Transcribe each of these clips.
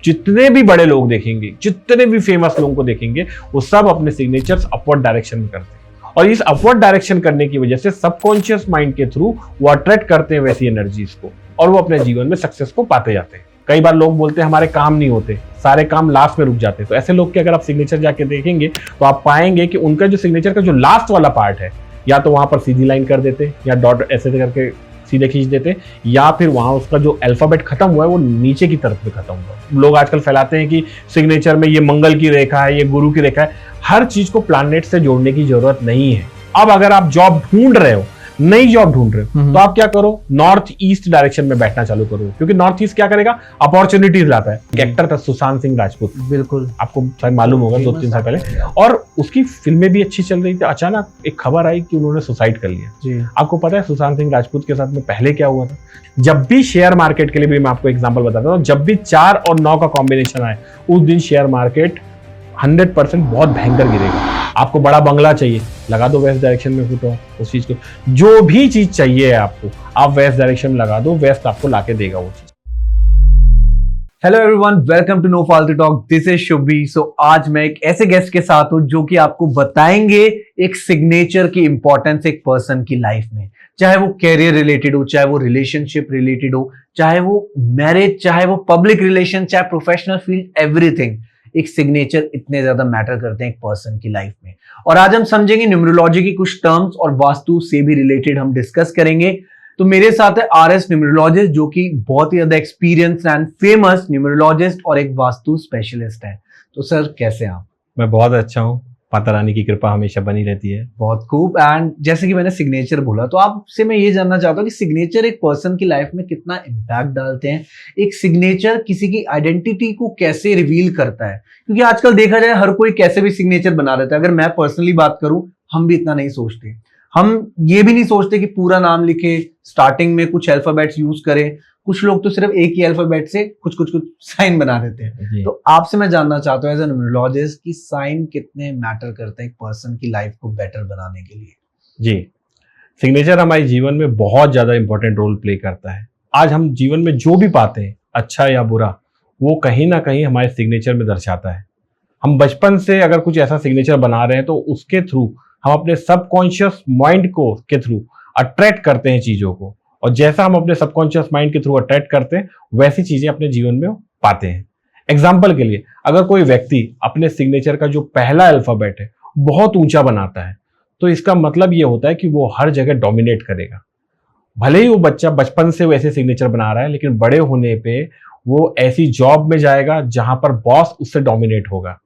जितने भी बड़े लोग देखेंगे, जितने भी फेमस लोगों को देखेंगे, वो सब अपने सिग्नेचर्स अपवर्ड डायरेक्शन में करते हैं। और इस अपवर्ड डायरेक्शन करने की वजह से सबकॉन्शियस माइंड के थ्रू वो अट्रैक्ट करते हैं वैसी एनर्जीज को, और वो अपने जीवन में सक्सेस को पाते जाते हैं। कई बार लोग बोलते हैं हमारे काम नहीं होते, सारे काम लास्ट में रुक जाते हैं। तो ऐसे लोग के अगर आप सिग्नेचर जाके देखेंगे तो आप पाएंगे कि उनका जो सिग्नेचर का जो लास्ट वाला पार्ट है, या तो वहां पर सीधी लाइन कर देते, या डॉट ऐसे करके सीधे खींच देते, या फिर वहां उसका जो अल्फाबेट खत्म हुआ है वो नीचे की तरफ में खत्म हुआ है। लोग आजकल फैलाते हैं कि सिग्नेचर में ये मंगल की रेखा है, ये गुरु की रेखा है। हर चीज को प्लैनेट से जोड़ने की जरूरत नहीं है। अब अगर आप जॉब ढूंढ रहे हो, नई जॉब ढूंढ रहे हो, तो आप क्या करो, नॉर्थ ईस्ट डायरेक्शन में बैठना चालू करो, क्योंकि नॉर्थ ईस्ट क्या करेगा, अपॉर्चुनिटीज लाता है। एक एक्टर था सुशांत सिंह राजपूत, बिल्कुल आपको शायद मालूम होगा, 2-3 साल पहले, और उसकी फिल्में भी अच्छी चल रही थी। अचानक एक खबर आई कि उन्होंने सुसाइड कर लिया जी। आपको पता है सुशांत सिंह राजपूत के साथ में पहले क्या हुआ था? जब भी शेयर मार्केट के लिए भी मैं आपको एग्जाम्पल बताता हूँ, जब भी 4 और 9 का कॉम्बिनेशन आए, उस दिन शेयर मार्केट 100% बहुत भयंकर गिरेगा। आपको बड़ा बंगला चाहिए, लगा दो वेस्ट डायरेक्शन में फोटो उस चीज को। जो भी चीज चाहिए आपको, आप वेस्ट डायरेक्शन में लगा दो, वेस्ट आपको लाके देगा वो चीज। Hello everyone, welcome to no फालतू talk. This is Shubhi. So आज मैं एक ऐसे गेस्ट के साथ हूं जो कि आपको बताएंगे एक सिग्नेचर की इंपॉर्टेंस एक पर्सन की लाइफ में, चाहे वो कैरियर रिलेटेड हो, चाहे वो रिलेशनशिप रिलेटेड हो, चाहे वो मैरिज, चाहे वो पब्लिक रिलेशन, चाहे प्रोफेशनल फील्ड, एवरीथिंग। एक सिग्नेचर इतने ज्यादा मैटर करते हैं एक पर्सन की लाइफ में। और आज हम समझेंगे न्यूमरोलॉजी की कुछ टर्म्स और वास्तु से भी रिलेटेड हम डिस्कस करेंगे। तो मेरे साथ है आरएस न्यूमरोलॉजिस्ट, जो कि बहुत ही ज्यादा एक्सपीरियंस एंड फेमस न्यूमरोलॉजिस्ट और एक वास्तु स्पेशलिस्ट है। तो सर कैसे हैं आप? मैं बहुत अच्छा हूँ, माता रानी की कृपा हमेशा बनी रहती है। बहुत खूब। एंड जैसे कि मैंने सिग्नेचर बोला, तो आपसे मैं ये जानना चाहता हूँ कि सिग्नेचर एक पर्सन की लाइफ में कितना इम्पैक्ट डालते हैं, एक सिग्नेचर किसी की आइडेंटिटी को कैसे रिवील करता है। क्योंकि आजकल देखा जाए हर कोई कैसे भी सिग्नेचर बना देता है। अगर मैं पर्सनली बात करूं, हम भी इतना नहीं सोचते। हम ये भी नहीं सोचते कि पूरा नाम लिखे, स्टार्टिंग में कुछ अल्फाबेट्स यूज करें। कुछ लोग तो सिर्फ एक ही अल्फाबेट से कुछ साइन बना देते हैं। तो आपसे मैं जानना चाहता हूँ एज ए न्यूमरोलॉजिस्ट कि साइन कितने मैटर करते हैं एक पर्सन की लाइफ को बेटर बनाने के लिए। जी, सिग्नेचर हमारे जीवन में बहुत ज्यादा इंपॉर्टेंट रोल प्ले करता है। आज हम जीवन में जो भी पाते हैं, अच्छा या बुरा, वो कहीं ना कहीं हमारे सिग्नेचर में दर्शाता है। हम बचपन से अगर कुछ ऐसा सिग्नेचर बना रहे हैं तो उसके थ्रू हम अपने सबकॉन्शियस माइंड को के थ्रू अट्रैक्ट करते हैं चीजों को, और जैसा हम अपने सबकॉन्शियस माइंड के थ्रू अट्रैक्ट करते हैं वैसी चीजें अपने जीवन में पाते हैं। एग्जाम्पल के लिए, अगर कोई व्यक्ति अपने सिग्नेचर का जो पहला अल्फाबेट है बहुत ऊंचा बनाता है, तो इसका मतलब ये होता है कि वो हर जगह डोमिनेट करेगा। भले ही वो बच्चा बचपन से वैसे सिग्नेचर बना रहा है, लेकिन बड़े होने पे वो ऐसी जॉब में जाएगा जहां पर बॉस उससे डोमिनेट होगा,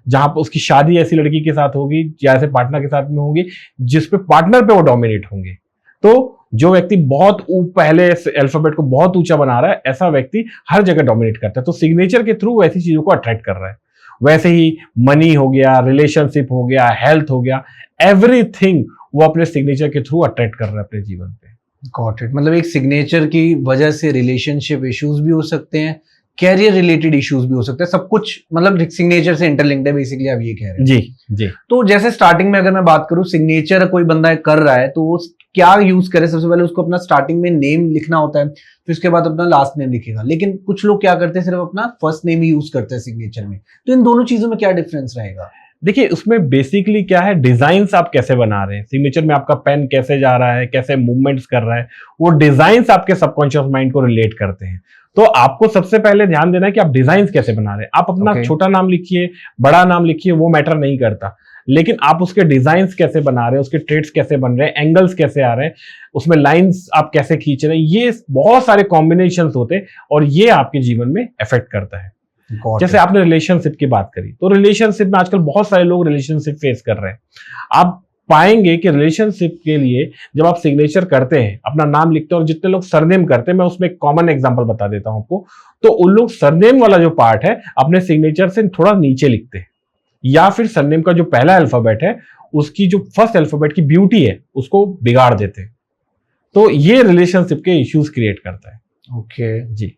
जहां पर उसकी शादी ऐसी लड़की के साथ होगी या ऐसे पार्टनर के साथ में होगी जिसपे पार्टनर पे वो डोमिनेट होंगे। तो जो व्यक्ति बहुत पहले अल्फाबेट को बहुत ऊंचा बना रहा है, ऐसा व्यक्ति हर जगह डोमिनेट करता है। तो सिग्नेचर के थ्रू वैसी चीजों को अट्रैक्ट कर रहा है। वैसे ही मनी हो गया, रिलेशनशिप हो गया, हेल्थ हो गया, एवरीथिंग वो अपने सिग्नेचर के थ्रू अट्रैक्ट कर रहा है अपने जीवन पे। Got it. मतलब एक सिग्नेचर की वजह से रिलेशनशिप इश्यूज भी हो सकते हैं, कैरियर रिलेटेड इश्यूज भी हो सकते हैं, सब कुछ मतलब सिग्नेचर से इंटरलिंक्ड है, बेसिकली आप ये कह रहे हैं। जी जी। तो जैसे स्टार्टिंग में अगर मैं बात करूं, सिग्नेचर कोई बंदा कर रहा है तो वो क्या यूज करे? सबसे पहले उसको अपना स्टार्टिंग में नेम लिखना होता है, फिर उसके बाद अपना लास्ट नेम लिखेगा। लेकिन कुछ लोग क्या करते हैं, सिर्फ अपना फर्स्ट नेम ही यूज करते हैं सिग्नेचर में। तो इन दोनों चीजों में क्या डिफरेंस रहेगा? देखिए, उसमें बेसिकली क्या है, डिजाइन्स आप कैसे बना रहे हैं, सिग्नेचर में आपका पेन कैसे जा रहा है, कैसे मूवमेंट्स कर रहा है, वो डिजाइन्स आपके सबकॉन्शियस माइंड को रिलेट करते हैं। तो आपको सबसे पहले ध्यान देना है कि आप डिजाइन्स कैसे बना रहे हैं। आप अपना छोटा नाम लिखिए, बड़ा नाम लिखिए, वो मैटर नहीं करता, लेकिन आप उसके डिजाइन्स कैसे बना रहे हैं, उसके ट्रेड्स कैसे बन रहे हैं, एंगल्स कैसे आ रहे हैं, उसमें लाइंस आप कैसे खींच रहे हैं, ये बहुत सारे कॉम्बिनेशंस होते हैं और ये आपके जीवन में इफेक्ट करता है। जैसे आपने रिलेशनशिप की बात करी, तो रिलेशनशिप में आजकल बहुत सारे लोग रिलेशनशिप फेस कर रहे हैं। आप पाएंगे कि रिलेशनशिप के लिए जब आप सिग्नेचर करते हैं, अपना नाम लिखते हैं, और जितने लोग सरनेम करते हैं, मैं उसमें एक कॉमन एग्जांपल बता देता हूं आपको, तो उन लोग सरनेम वाला जो पार्ट है अपने सिग्नेचर से थोड़ा नीचे लिखते हैं, या फिर सरनेम का जो पहला अल्फाबेट है उसकी जो फर्स्ट अल्फाबेट की ब्यूटी है उसको बिगाड़ देते हैं। तो ये रिलेशनशिप के इश्यूज क्रिएट करता है। ओके जी।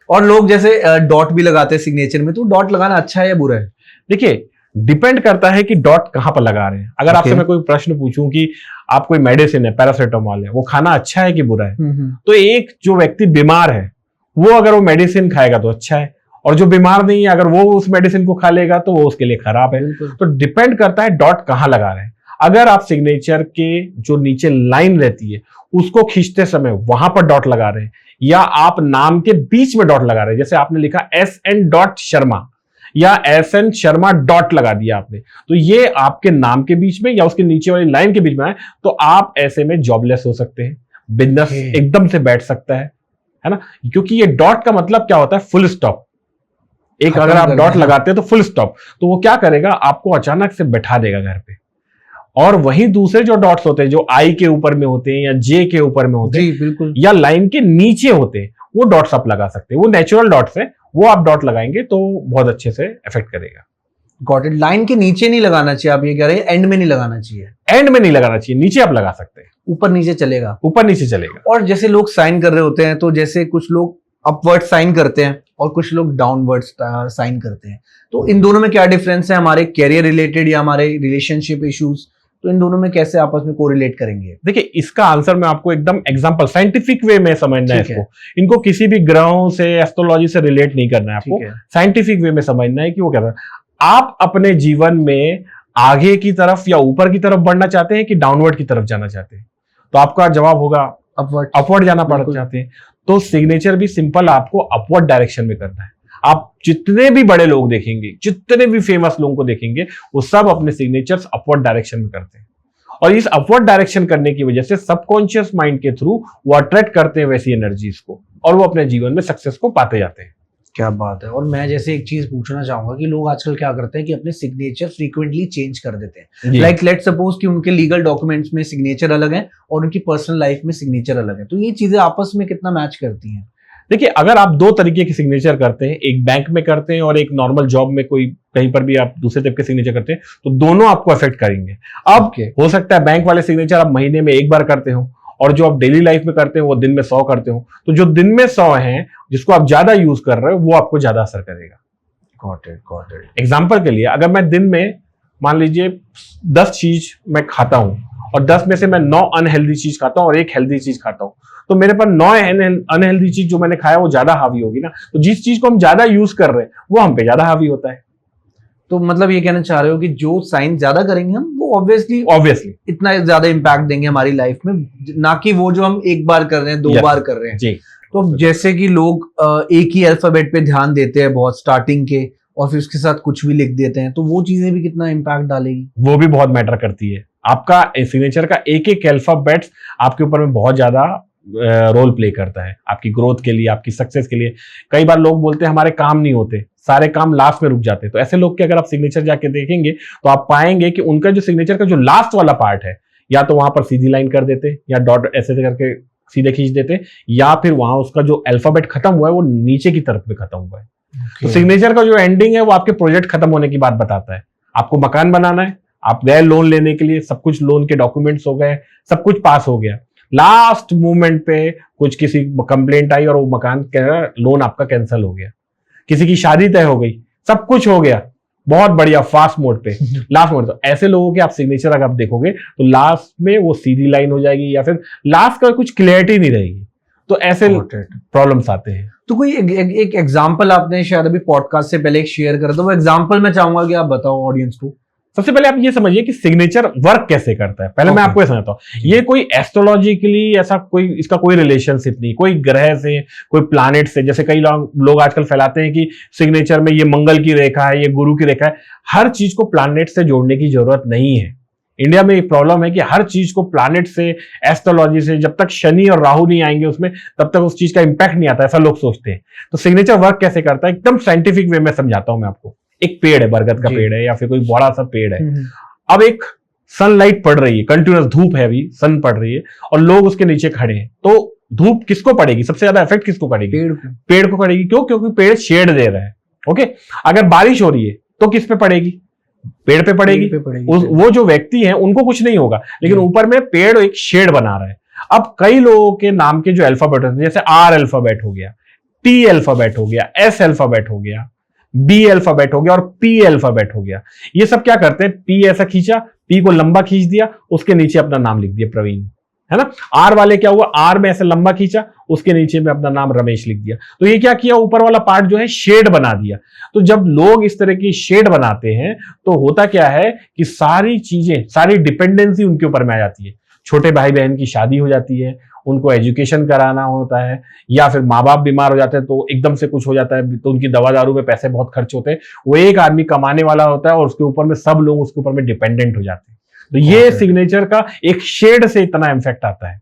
और लोग जैसे डॉट भी लगाते हैं सिग्नेचर में, तो डॉट लगाना अच्छा है या बुरा है? देखिए, डिपेंड करता है कि डॉट कहां पर लगा रहे हैं। अगर आपसे मैं कोई प्रश्न पूछूं कि आप कोई मेडिसिन है, पैरासिटामोल है, वो खाना अच्छा है कि बुरा है, तो एक जो व्यक्ति बीमार है वो अगर वो मेडिसिन खाएगा तो अच्छा है, और जो बीमार नहीं है अगर वो उस मेडिसिन को खा लेगा तो वो उसके लिए खराब है। तो डिपेंड करता है डॉट कहाँ लगा रहे हैं। अगर आप सिग्नेचर के जो नीचे लाइन रहती है उसको खींचते समय वहां पर डॉट लगा रहे हैं, या आप नाम के बीच में डॉट लगा रहे हैं, जैसे आपने लिखा SN डॉट शर्मा या SN शर्मा डॉट लगा दिया आपने, तो ये आपके नाम के बीच में या उसके नीचे वाली लाइन के बीच में है, तो आप ऐसे में जॉबलेस हो सकते हैं, बिजनेस एकदम से बैठ सकता है ना। क्योंकि ये डॉट का मतलब क्या होता है, फुल स्टॉप। एक अगर आप डॉट लगाते हैं तो फुल स्टॉप, तो वो क्या करेगा, आपको अचानक से बैठा देगा घर पे। और वहीं दूसरे जो डॉट्स होते हैं जो आई के ऊपर में होते हैं या जे के ऊपर में होते हैं, बिल्कुल, या लाइन के नीचे होते हैं, वो डॉट्स आप लगा सकते हैं। वो नेचुरल डॉट्स है, वो आप डॉट लगाएंगे तो बहुत अच्छे से इफेक्ट करेगा। Got it. लाइन के नीचे नहीं लगाना चाहिए, आप ये कह रहे हैं एंड में नहीं लगाना चाहिए। एंड में नहीं लगाना चाहिए, नीचे आप लगा सकते हैं, ऊपर नीचे चलेगा, ऊपर नीचे चलेगा। और जैसे लोग साइन कर रहे होते हैं, तो जैसे कुछ लोग अपवर्ड साइन करते हैं और कुछ लोग डाउनवर्ड साइन करते हैं, तो इन दोनों में क्या डिफरेंस है, हमारे कैरियर रिलेटेड या हमारे रिलेशनशिप इश्यूज, तो इन दोनों में कैसे आपस में कोरिलेट करेंगे? देखिए, इसका आंसर मैं आपको एकदम एग्जांपल साइंटिफिक वे में समझना है इसको। इनको किसी भी ग्रहों से, एस्ट्रोलॉजी से रिलेट नहीं करना है आपको, साइंटिफिक वे में समझना है कि वो क्या है। आप अपने जीवन में आगे की तरफ या ऊपर की तरफ बढ़ना चाहते हैं कि डाउनवर्ड की तरफ जाना चाहते हैं, तो आपका जवाब होगा अपवर्ड जाना पड़ चाहते हैं। तो सिग्नेचर भी सिंपल, आपको अपवर्ड डायरेक्शन में करना है। आप जितने भी बड़े लोग देखेंगे, जितने भी फेमस लोगों को देखेंगे, वो सब अपने सिग्नेचर्स अपवर्ड डायरेक्शन में करते हैं। और इस अपवर्ड डायरेक्शन करने की वजह से सबकॉन्शियस माइंड के थ्रू वो अट्रैक्ट करते हैं वैसी एनर्जीज को, और वो अपने जीवन में सक्सेस को पाते जाते हैं। क्या बात है। और मैं जैसे एक चीज पूछना चाहूंगा कि लोग आजकल क्या करते हैं कि अपने सिग्नेचर फ्रीक्वेंटली चेंज कर देते हैं। लाइक लेट सपोज कि उनके लीगल डॉक्यूमेंट्स में सिग्नेचर अलग है और उनकी पर्सनल लाइफ में सिग्नेचर अलग है, तो ये चीजें आपस में कितना मैच करती हैं? देखिए, अगर आप दो तरीके के सिग्नेचर करते हैं, एक बैंक में करते हैं और एक नॉर्मल जॉब में कोई कहीं पर भी आप दूसरे टाइप के सिग्नेचर करते हैं, तो दोनों आपको अफेक्ट करेंगे। अब हो सकता है बैंक वाले सिग्नेचर आप महीने में एक बार करते हो, और जो आप डेली लाइफ में करते हो वो दिन में 100 करते हो, तो जो दिन में 100 हैं जिसको आप ज्यादा यूज कर रहे हो वो आपको ज्यादा असर करेगा। Got it. एग्जाम्पल के लिए, अगर मैं दिन में मान लीजिए 10 चीज मैं खाता हूं और 10 में से मैं 9 अनहेल्दी चीज खाता हूं और एक हेल्दी चीज खाता हूं, तो मेरे पास 9 अनहेल्दी चीज जो मैंने खाया वो ज्यादा हावी होगी ना। तो जिस चीज को हम ज्यादा यूज कर रहे हैं वो हम पे ज्यादा हावी होता है। तो मतलब ये कहना चाह रहे हो कि जो साइन ज्यादा करेंगे हम, वो ऑब्वियसली इतना ज्यादा इंपैक्ट देंगे हमारी लाइफ में, ना कि वो जो हम एक बार कर रहे हैं, 2 बार कर रहे हैं। जी। तो जैसे कि लोग एक ही अल्फाबेट पे ध्यान देते हैं बहुत स्टार्टिंग के, और फिर उसके साथ कुछ भी लिख देते हैं, तो वो चीजें भी कितना इंपैक्ट डालेगी? वो भी बहुत मैटर करती है। आपका सिग्नेचर का एक एक अल्फाबेट्स आपके ऊपर में बहुत ज्यादा रोल प्ले करता है, आपकी ग्रोथ के लिए, आपकी सक्सेस के लिए। कई बार लोग बोलते हैं हमारे काम नहीं होते, सारे काम लास्ट में रुक जाते हैं, तो ऐसे लोग के अगर आप सिग्नेचर जाके देखेंगे तो आप पाएंगे कि उनका जो सिग्नेचर का जो लास्ट वाला पार्ट है, या तो वहां पर सीधी लाइन कर देते, या डॉट ऐसे करके सीधे खींच देते, या फिर वहां उसका जो अल्फाबेट खत्म हुआ है वो नीचे की तरफ में खत्म हुआ है। तो सिग्नेचर का जो एंडिंग है वो आपके प्रोजेक्ट खत्म होने की बात बताता है। आपको मकान बनाना है, आप गए लोन लेने के लिए, सब कुछ लोन के डॉक्यूमेंट्स हो गए, सब कुछ पास हो गया, लास्ट मोमेंट पे कुछ किसी कंप्लेंट आई और वो मकान लोन आपका कैंसिल हो गया, किसी की शादी तय हो गई, सब कुछ हो गया बहुत बढ़िया फास्ट मोड पे, लास्ट मोड। तो ऐसे लोगों के आप सिग्नेचर अगर आप देखोगे तो लास्ट में वो सीधी लाइन हो जाएगी, या फिर लास्ट का कुछ क्लियरिटी नहीं रहेगी। तो ऐसे प्रॉब्लम्स आते हैं। तो कोई एक एग्जांपल आपने शायद अभी पॉडकास्ट से पहले एक शेयर करा, तो वो एग्जांपल मैं चाहूंगा कि आप बताओ ऑडियंस को। सबसे पहले आप ये समझिए कि सिग्नेचर वर्क कैसे करता है। पहले मैं आपको ये समझाता हूँ। ये कोई एस्ट्रोलॉजिकली ऐसा कोई इसका कोई रिलेशनशिप नहीं, कोई ग्रह से, कोई प्लैनेट से। जैसे कई लोग आजकल फैलाते हैं कि सिग्नेचर में ये मंगल की रेखा है, ये गुरु की रेखा है। हर चीज को प्लैनेट से जोड़ने की जरूरत नहीं है। इंडिया में एक प्रॉब्लम है कि हर चीज को प्लैनेट से, एस्ट्रोलॉजी से, जब तक शनि और राहु नहीं आएंगे उसमें, तब तक उस चीज का इंपैक्ट नहीं आता, ऐसा लोग सोचते हैं। तो सिग्नेचर वर्क कैसे करता है, एकदम साइंटिफिक वे में समझाता हूं मैं आपको। एक पेड़ है, बरगद का पेड़ है या फिर कोई बड़ा सा पेड़ है। अब एक सनलाइट पड़ रही है, कंटिन्यूअस धूप है, अभी सन पड़ रही है और लोग उसके नीचे खड़े हैं, तो धूप किसको पड़ेगी? सबसे ज्यादा इफेक्ट किसको पड़ेगी? पेड़ को पड़ेगी। क्यों? क्योंकि पेड़ शेड दे रहा है। ओके, अगर बारिश हो रही है तो किस पे पड़ेगी? पेड़ पे पड़ेगी। वो जो व्यक्ति हैं उनको कुछ नहीं होगा, लेकिन ऊपर में पेड़ एक शेड बना रहा है। अब कई लोगों के नाम के जो अल्फाबेट होते हैं, जैसे आर अल्फाबेट हो गया, टी अल्फाबेट हो गया, एस अल्फाबेट हो गया, बी अल्फाबेट हो गया और पी अल्फाबेट हो गया। ये सब क्या करते हैं? पी ऐसा खींचा, पी को लंबा खींच दिया, उसके नीचे अपना नाम लिख दिया प्रवीण, है ना। आर वाले क्या हुआ? आर में ऐसे लंबा खींचा, उसके नीचे में अपना नाम रमेश लिख दिया। तो ये क्या किया, ऊपर वाला पार्ट जो है शेड बना दिया। तो जब लोग इस तरह की शेड बनाते हैं तो होता क्या है कि सारी चीजें, सारी डिपेंडेंसी उनके ऊपर में आ जाती है। छोटे भाई बहन की शादी हो जाती है, उनको एजुकेशन कराना होता है, या फिर माँ बाप बीमार हो जाते हैं तो एकदम से कुछ हो जाता है तो उनकी दवा दारू में पैसे बहुत खर्च होते हैं। वो एक आदमी कमाने वाला होता है और उसके ऊपर में सब लोग उसके ऊपर में डिपेंडेंट हो जाते हैं। तो ये सिग्नेचर का एक शेड से इतना इम्पैक्ट आता है।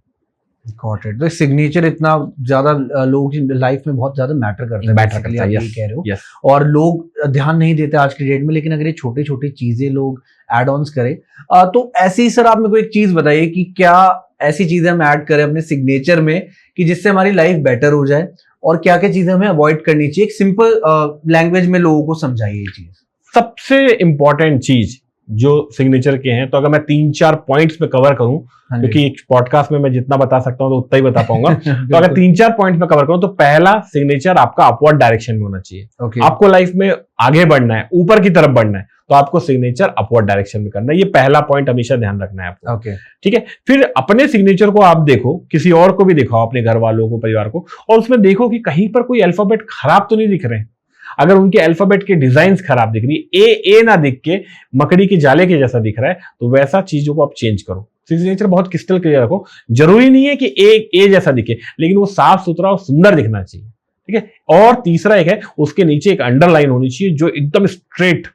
Got it. तो सिग्नेचर इतना ज्यादा लोगों की लाइफ में बहुत ज्यादा मैटर करता है, मैटर करता है, आप ये कह रहे हो। यस। और लोग ध्यान नहीं देते आज की डेट में, लेकिन अगर ये छोटी छोटी चीजें लोग एड ऑन्स करें तो ऐसी सर आप मेरे को एक चीज बताइए कि क्या ऐसी चीजें हम ऐड करें अपने सिग्नेचर में कि जिससे हमारी लाइफ बेटर हो जाए, और क्या क्या चीजें हमें अवॉइड करनी चाहिए? एक सिंपल लैंग्वेज में लोगों को समझाइए ये चीज। सबसे इंपॉर्टेंट चीज जो सिग्नेचर के हैं, तो अगर मैं 3-4 पॉइंट्स में कवर करूं, क्योंकि एक पॉडकास्ट में मैं जितना बता सकता हूं तो उतना ही बता पाऊंगा तो अगर 3-4 पॉइंट्स में कवर करूं तो पहला, सिग्नेचर आपका अपवर्ड डायरेक्शन में होना चाहिए। Okay. आपको लाइफ में आगे बढ़ना है, ऊपर की तरफ बढ़ना है, तो आपको सिग्नेचर अपवर्ड डायरेक्शन में करना है। ये पहला पॉइंट हमेशा ध्यान रखना है आपको। Okay. ठीक है। फिर अपने सिग्नेचर को आप देखो, किसी और को भी दिखाओ, अपने घर वालों को, परिवार को, और उसमें देखो कि कहीं पर कोई अल्फाबेट खराब तो नहीं दिख रहे हैं। अगर उनके अल्फाबेट के डिजाइन्स खराब दिख रही है, ए ना दिख के मकड़ी के जाले के जैसा दिख रहा है, तो वैसा चीजों को आप चेंज करो। सिग्नेचर बहुत क्रिस्टल क्लियर रखो। जरूरी नहीं है कि ए जैसा दिखे, लेकिन वो साफ सुथरा और सुंदर दिखना चाहिए। ठीक है। और तीसरा एक है, उसके नीचे एक अंडरलाइन होनी चाहिए जो एकदम स्ट्रेट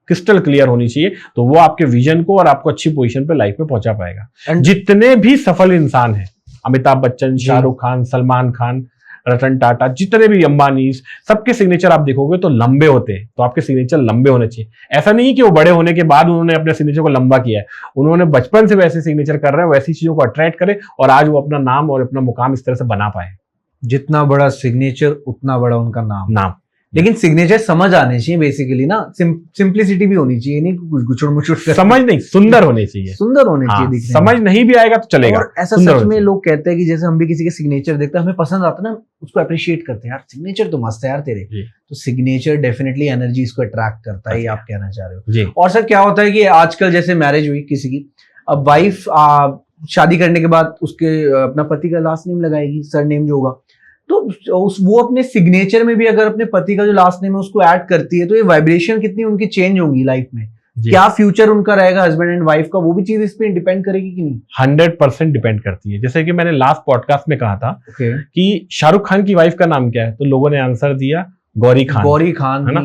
क्रिस्टल क्लियर होनी चाहिए, तो वो आपके विजन को और आपको अच्छी पोजीशन पे लाइफ में पहुंचा पाएगा। जितने भी सफल इंसान हैं, अमिताभ बच्चन, शाहरुख खान, सलमान खान, रतन टाटा, जितने भी अंबानी, सबके सिग्नेचर आप देखोगे तो लंबे होते हैं। तो आपके सिग्नेचर लंबे होने चाहिए। ऐसा नहीं कि वो बड़े होने के बाद उन्होंने अपने सिग्नेचर को लंबा किया है, उन्होंने बचपन से वैसे सिग्नेचर कर रहे हैं, वैसी चीजों को अट्रैक्ट करे और आज वो अपना नाम और अपना मुकाम इस तरह से बना पाए। जितना बड़ा सिग्नेचर उतना बड़ा उनका नाम। लेकिन सिग्नेचर समझ आने चाहिए बेसिकली ना, सिंप्लिसिटी भी होनी चाहिए, नहीं कुछ गुचड़ मुचड़ समझ नहीं, सुंदर होने चाहिए, सुंदर होने चाहिए दिखने में। समझ नहीं भी आएगा तो चलेगा। और ऐसा सच में लोग कहते हैं कि जैसे हम भी किसी के सिग्नेचर देखते हैं, हमें पसंद आता है ना, उसको अप्रिशिएट करते हैं, यार सिग्नेचर तो मस्त है यार तेरे। तो सिग्नेचर डेफिनेटली एनर्जी इसको अट्रैक्ट करता है, ये आप कहना चाह रहे हो। और सर क्या होता है कि आजकल जैसे मैरिज हुई किसी की, अब वाइफ शादी करने के बाद उसके अपना पति का लास्ट नेम लगाएगी, सरनेम जो होगा, तो वो अपने सिग्नेचर में भी अगर अपने पति का जो लास्ट नेम है उसको ऐड करती है, तो ये वाइब्रेशन कितनी उनकी चेंज होंगी लाइफ में, क्या फ्यूचर उनका रहेगा हस्बैंड एंड वाइफ का, वो भी चीज इस पे डिपेंड करेगी कि नहीं? 100% डिपेंड करती है। जैसे कि मैंने लास्ट पॉडकास्ट में कहा था कि शाहरुख खान की वाइफ का नाम क्या है, तो लोगों ने आंसर दिया गौरी खान। गौरी खान है ना।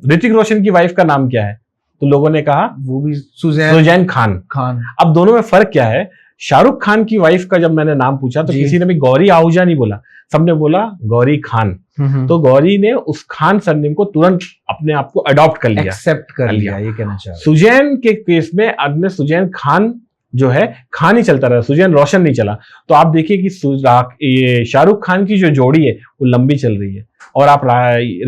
ऋतिक रोशन की वाइफ का नाम क्या है, तो लोगों ने कहा वो भी सुजैन खान। अब दोनों में फर्क क्या है? शाहरुख खान की वाइफ का जब मैंने नाम पूछा तो किसी ने भी गौरी आहूजा नहीं बोला, सबने बोला गौरी खान। तो गौरी ने उस खान सरनेम को तुरंत अपने आप को अडॉप्ट कर लिया, एक्सेप्ट कर लिया, ये कहना चाह रहा हूं। सुजैन के केस में अब सुजैन खान जो है, खान ही चलता रहा, सुजैन रोशन नहीं चला। तो आप देखिए कि ये शाहरुख खान की जो जोड़ी है वो लंबी चल रही है, और आप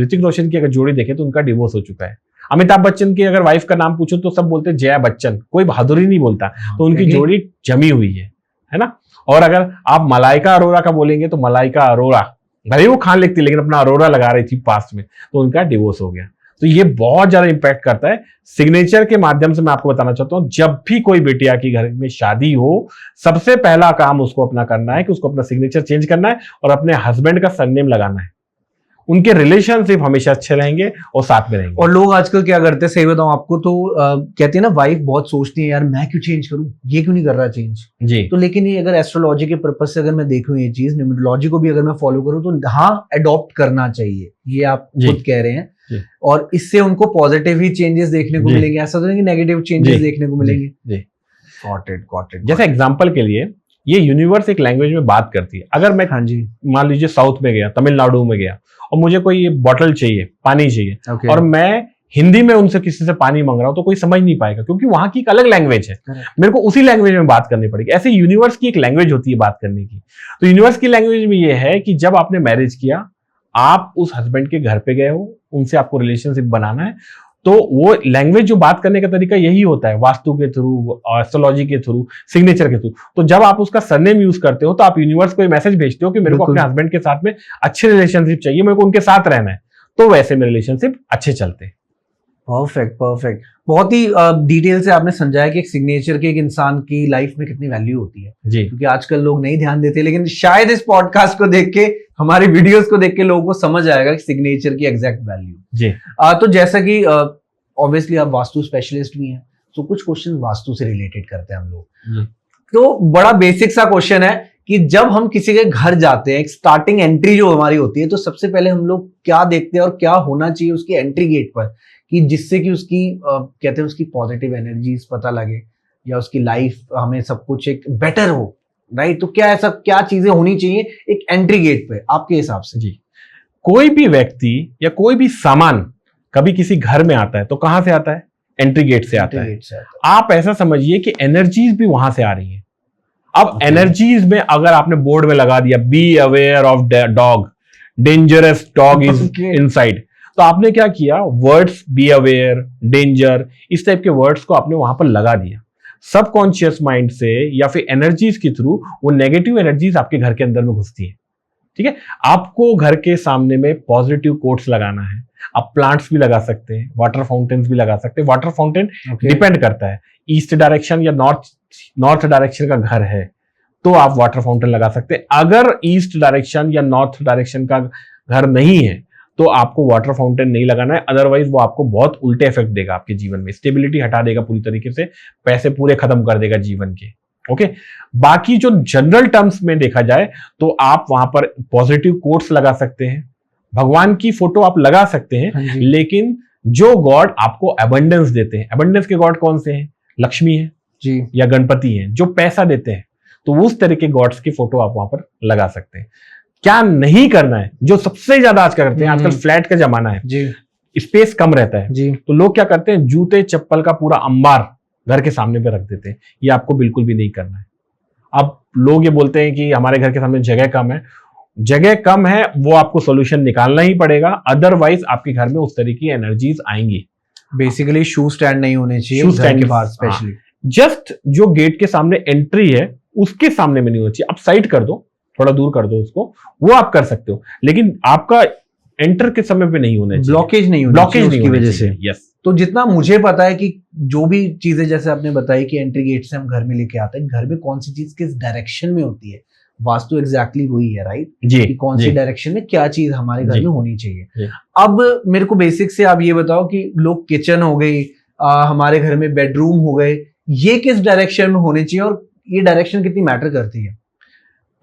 ऋतिक रोशन की अगर जोड़ी देखें तो उनका डिवोर्स हो चुका है। अमिताभ बच्चन की अगर वाइफ का नाम पूछो तो सब बोलते हैं जया बच्चन, कोई बहादुरी नहीं बोलता, तो उनकी जोड़ी जमी हुई है ना। और अगर आप मलाइका अरोरा का बोलेंगे तो मलाइका अरोरा, भले वो खान लिखती लेकिन अपना अरोरा लगा रही थी पास्ट में, तो उनका डिवोर्स हो गया। तो ये बहुत ज्यादा इंपैक्ट करता है। सिग्नेचर के माध्यम से मैं आपको बताना चाहता हूं, जब भी कोई बेटिया की घर में शादी हो, सबसे पहला काम उसको अपना करना है कि उसको अपना सिग्नेचर चेंज करना है और अपने हस्बैंड का सरनेम लगाना है। उनके रिलेशनशिप हमेशा अच्छे रहेंगे और साथ में रहेंगे। और लोग आजकल क्या करते हैं, सही बताऊं आपको, तो कहते हैं ना, वाइफ बहुत सोचती है यार मैं क्यों चेंज करूं, ये क्यों नहीं कर रहा चेंज जी। तो लेकिन ये अगर एस्ट्रोलॉजी के पर्पज से अगर मैं देखूं ये चीज, न्यूमरोलॉजी को भी अगर मैं फॉलो करूं, तो हाँ अडॉप्ट करना चाहिए, ये आप खुद कह रहे हैं। और इससे उनको पॉजिटिव ही चेंजेस देखने को मिलेंगे, ऐसा तो नहीं कि नेगेटिव चेंजेस देखने को मिलेंगे। Got it. जैसे एग्जांपल के लिए, ये यूनिवर्स एक लैंग्वेज में बात करती है। अगर मैं मान लीजिए साउथ में गया, तमिलनाडु में गया, और मुझे कोई बॉटल चाहिए, पानी चाहिए, और मैं हिंदी में उनसे किसी से पानी मांग रहा हूं, तो कोई समझ नहीं पाएगा, क्योंकि वहां की एक अलग लैंग्वेज है। मेरे को उसी लैंग्वेज में बात करनी पड़ेगी। ऐसे यूनिवर्स की एक लैंग्वेज होती है बात करने की। तो यूनिवर्स की लैंग्वेज में ये है कि जब आपने मैरिज किया, आप उस हस्बैंड के घर पे गए हो, उनसे आपको रिलेशनशिप बनाना है, तो वो लैंग्वेज जो बात करने का तरीका यही होता है, वास्तु के थ्रू, एस्ट्रोलॉजी के थ्रू, सिग्नेचर के थ्रू। तो जब आप उसका सरनेम यूज करते हो तो आप यूनिवर्स को मैसेज भेजते हो कि मेरे को अपने हस्बैंड के साथ में अच्छे रिलेशनशिप चाहिए, मेरे को उनके साथ रहना है, तो वैसे में रिलेशनशिप अच्छे चलते हैं। Perfect perfect. बहुत ही डिटेल से आपने समझाया कि एक सिग्नेचर के एक इंसान की लाइफ में कितनी वैल्यू होती है, जी क्योंकि आजकल लोग नहीं ध्यान देते, लेकिन शायद इस पॉडकास्ट को देख के, हमारी वीडियोस को देख के लोगों को समझ आएगा कि सिग्नेचर की एग्जैक्ट वैल्यू। जी तो जैसा कि ऑब्वियसली आप वास्तु स्पेशलिस्ट भी हैं, तो कुछ क्वेश्चन वास्तु से रिलेटेड करते हैं हम लोग। तो बड़ा बेसिक सा क्वेश्चन है कि जब हम किसी के घर जाते हैं, एक स्टार्टिंग एंट्री जो हमारी होती है, तो सबसे पहले हम लोग क्या देखते हैं और क्या होना चाहिए उसकी एंट्री गेट पर, कि जिससे कि उसकी कहते हैं उसकी पॉजिटिव एनर्जीज पता लगे, या उसकी लाइफ हमें सब कुछ एक बेटर हो, राइट? तो क्या ऐसा क्या चीजें होनी चाहिए एक एंट्री गेट पे आपके हिसाब से? जी, कोई भी व्यक्ति या कोई भी सामान कभी किसी घर में आता है तो कहां से आता है? एंट्री गेट से आता है। आप ऐसा समझिए कि एनर्जीज भी वहां से आ रही हैं। अब एनर्जीज में अगर आपने बोर्ड में लगा दिया be aware of dog, dangerous dog is inside, तो आपने क्या किया? वर्ड्स बी अवेयर, डेंजर, इस टाइप के वर्ड्स को आपने वहां पर लगा दिया। सबकॉन्शियस माइंड से या फिर एनर्जीज के थ्रू वो नेगेटिव एनर्जीज आपके घर के अंदर में घुसती है। ठीक है, आपको घर के सामने में पॉजिटिव कोट्स लगाना है। आप प्लांट्स भी लगा सकते हैं, वाटर फाउंटेन्स भी लगा सकते हैं। वाटर फाउंटेन डिपेंड करता है, ईस्ट डायरेक्शन या नॉर्थ डायरेक्शन का घर है तो आप वाटर फाउंटेन लगा सकते हैं। अगर ईस्ट डायरेक्शन या नॉर्थ डायरेक्शन का घर नहीं है तो आपको वाटर फाउंटेन नहीं लगाना है, अदरवाइज वो आपको बहुत उल्टे इफेक्ट देगा आपके जीवन में, स्टेबिलिटी हटा देगा पूरी तरीके से, पैसे पूरे खत्म कर देगा जीवन के। ओके, बाकी जो जनरल टर्म्स में देखा जाए तो आप वहां पर पॉजिटिव कोट्स लगा सकते हैं, भगवान की फोटो आप लगा सकते हैं, लेकिन जो गॉड आपको अबंडेंस देते हैं, अबंडेंस के गॉड कौन से हैं? लक्ष्मी है जी, या गणपति है, जो पैसा देते हैं, तो उस तरह के गॉड्स की फोटो आप वहां पर लगा सकते हैं। क्या नहीं करना है, जो सबसे ज्यादा आज क्या करते हैं, आजकल फ्लैट का जमाना है जी, स्पेस कम रहता है जी, तो लोग क्या करते हैं, जूते चप्पल का पूरा अंबार घर के सामने पे रख देते हैं। ये आपको बिल्कुल भी नहीं करना है। अब लोग ये बोलते हैं कि हमारे घर के सामने जगह कम है, जगह कम है वो आपको सोल्यूशन निकालना ही पड़ेगा, अदरवाइज आपके घर में उस तरह की एनर्जीज आएंगी। बेसिकली शू स्टैंड नहीं होने चाहिए शू स्टैंड के बाहर, स्पेशली जस्ट जो गेट के सामने एंट्री है उसके सामने में नहीं होना चाहिए। आप साइड कर दो, थोड़ा दूर कर दो उसको, वो आप कर सकते हो, लेकिन आपका एंटर के समय पे नहीं होना चाहिए, ब्लॉकेज नहीं होना चाहिए उसकी वजह से। यस, तो जितना मुझे पता है कि जो भी चीजें जैसे आपने बताई कि एंट्री गेट से हम घर में लेके आते हैं, घर में कौन सी चीज किस डायरेक्शन में होती है, वास्तु एग्जैक्टली वही है, राइट जी, कि कौन सी डायरेक्शन में क्या चीज हमारे घर में होनी चाहिए। अब मेरे को बेसिक से आप ये बताओ कि लोग किचन हो गई, हमारे घर में बेडरूम हो गए, ये किस डायरेक्शन में होने चाहिए और ये डायरेक्शन कितनी मैटर करती है?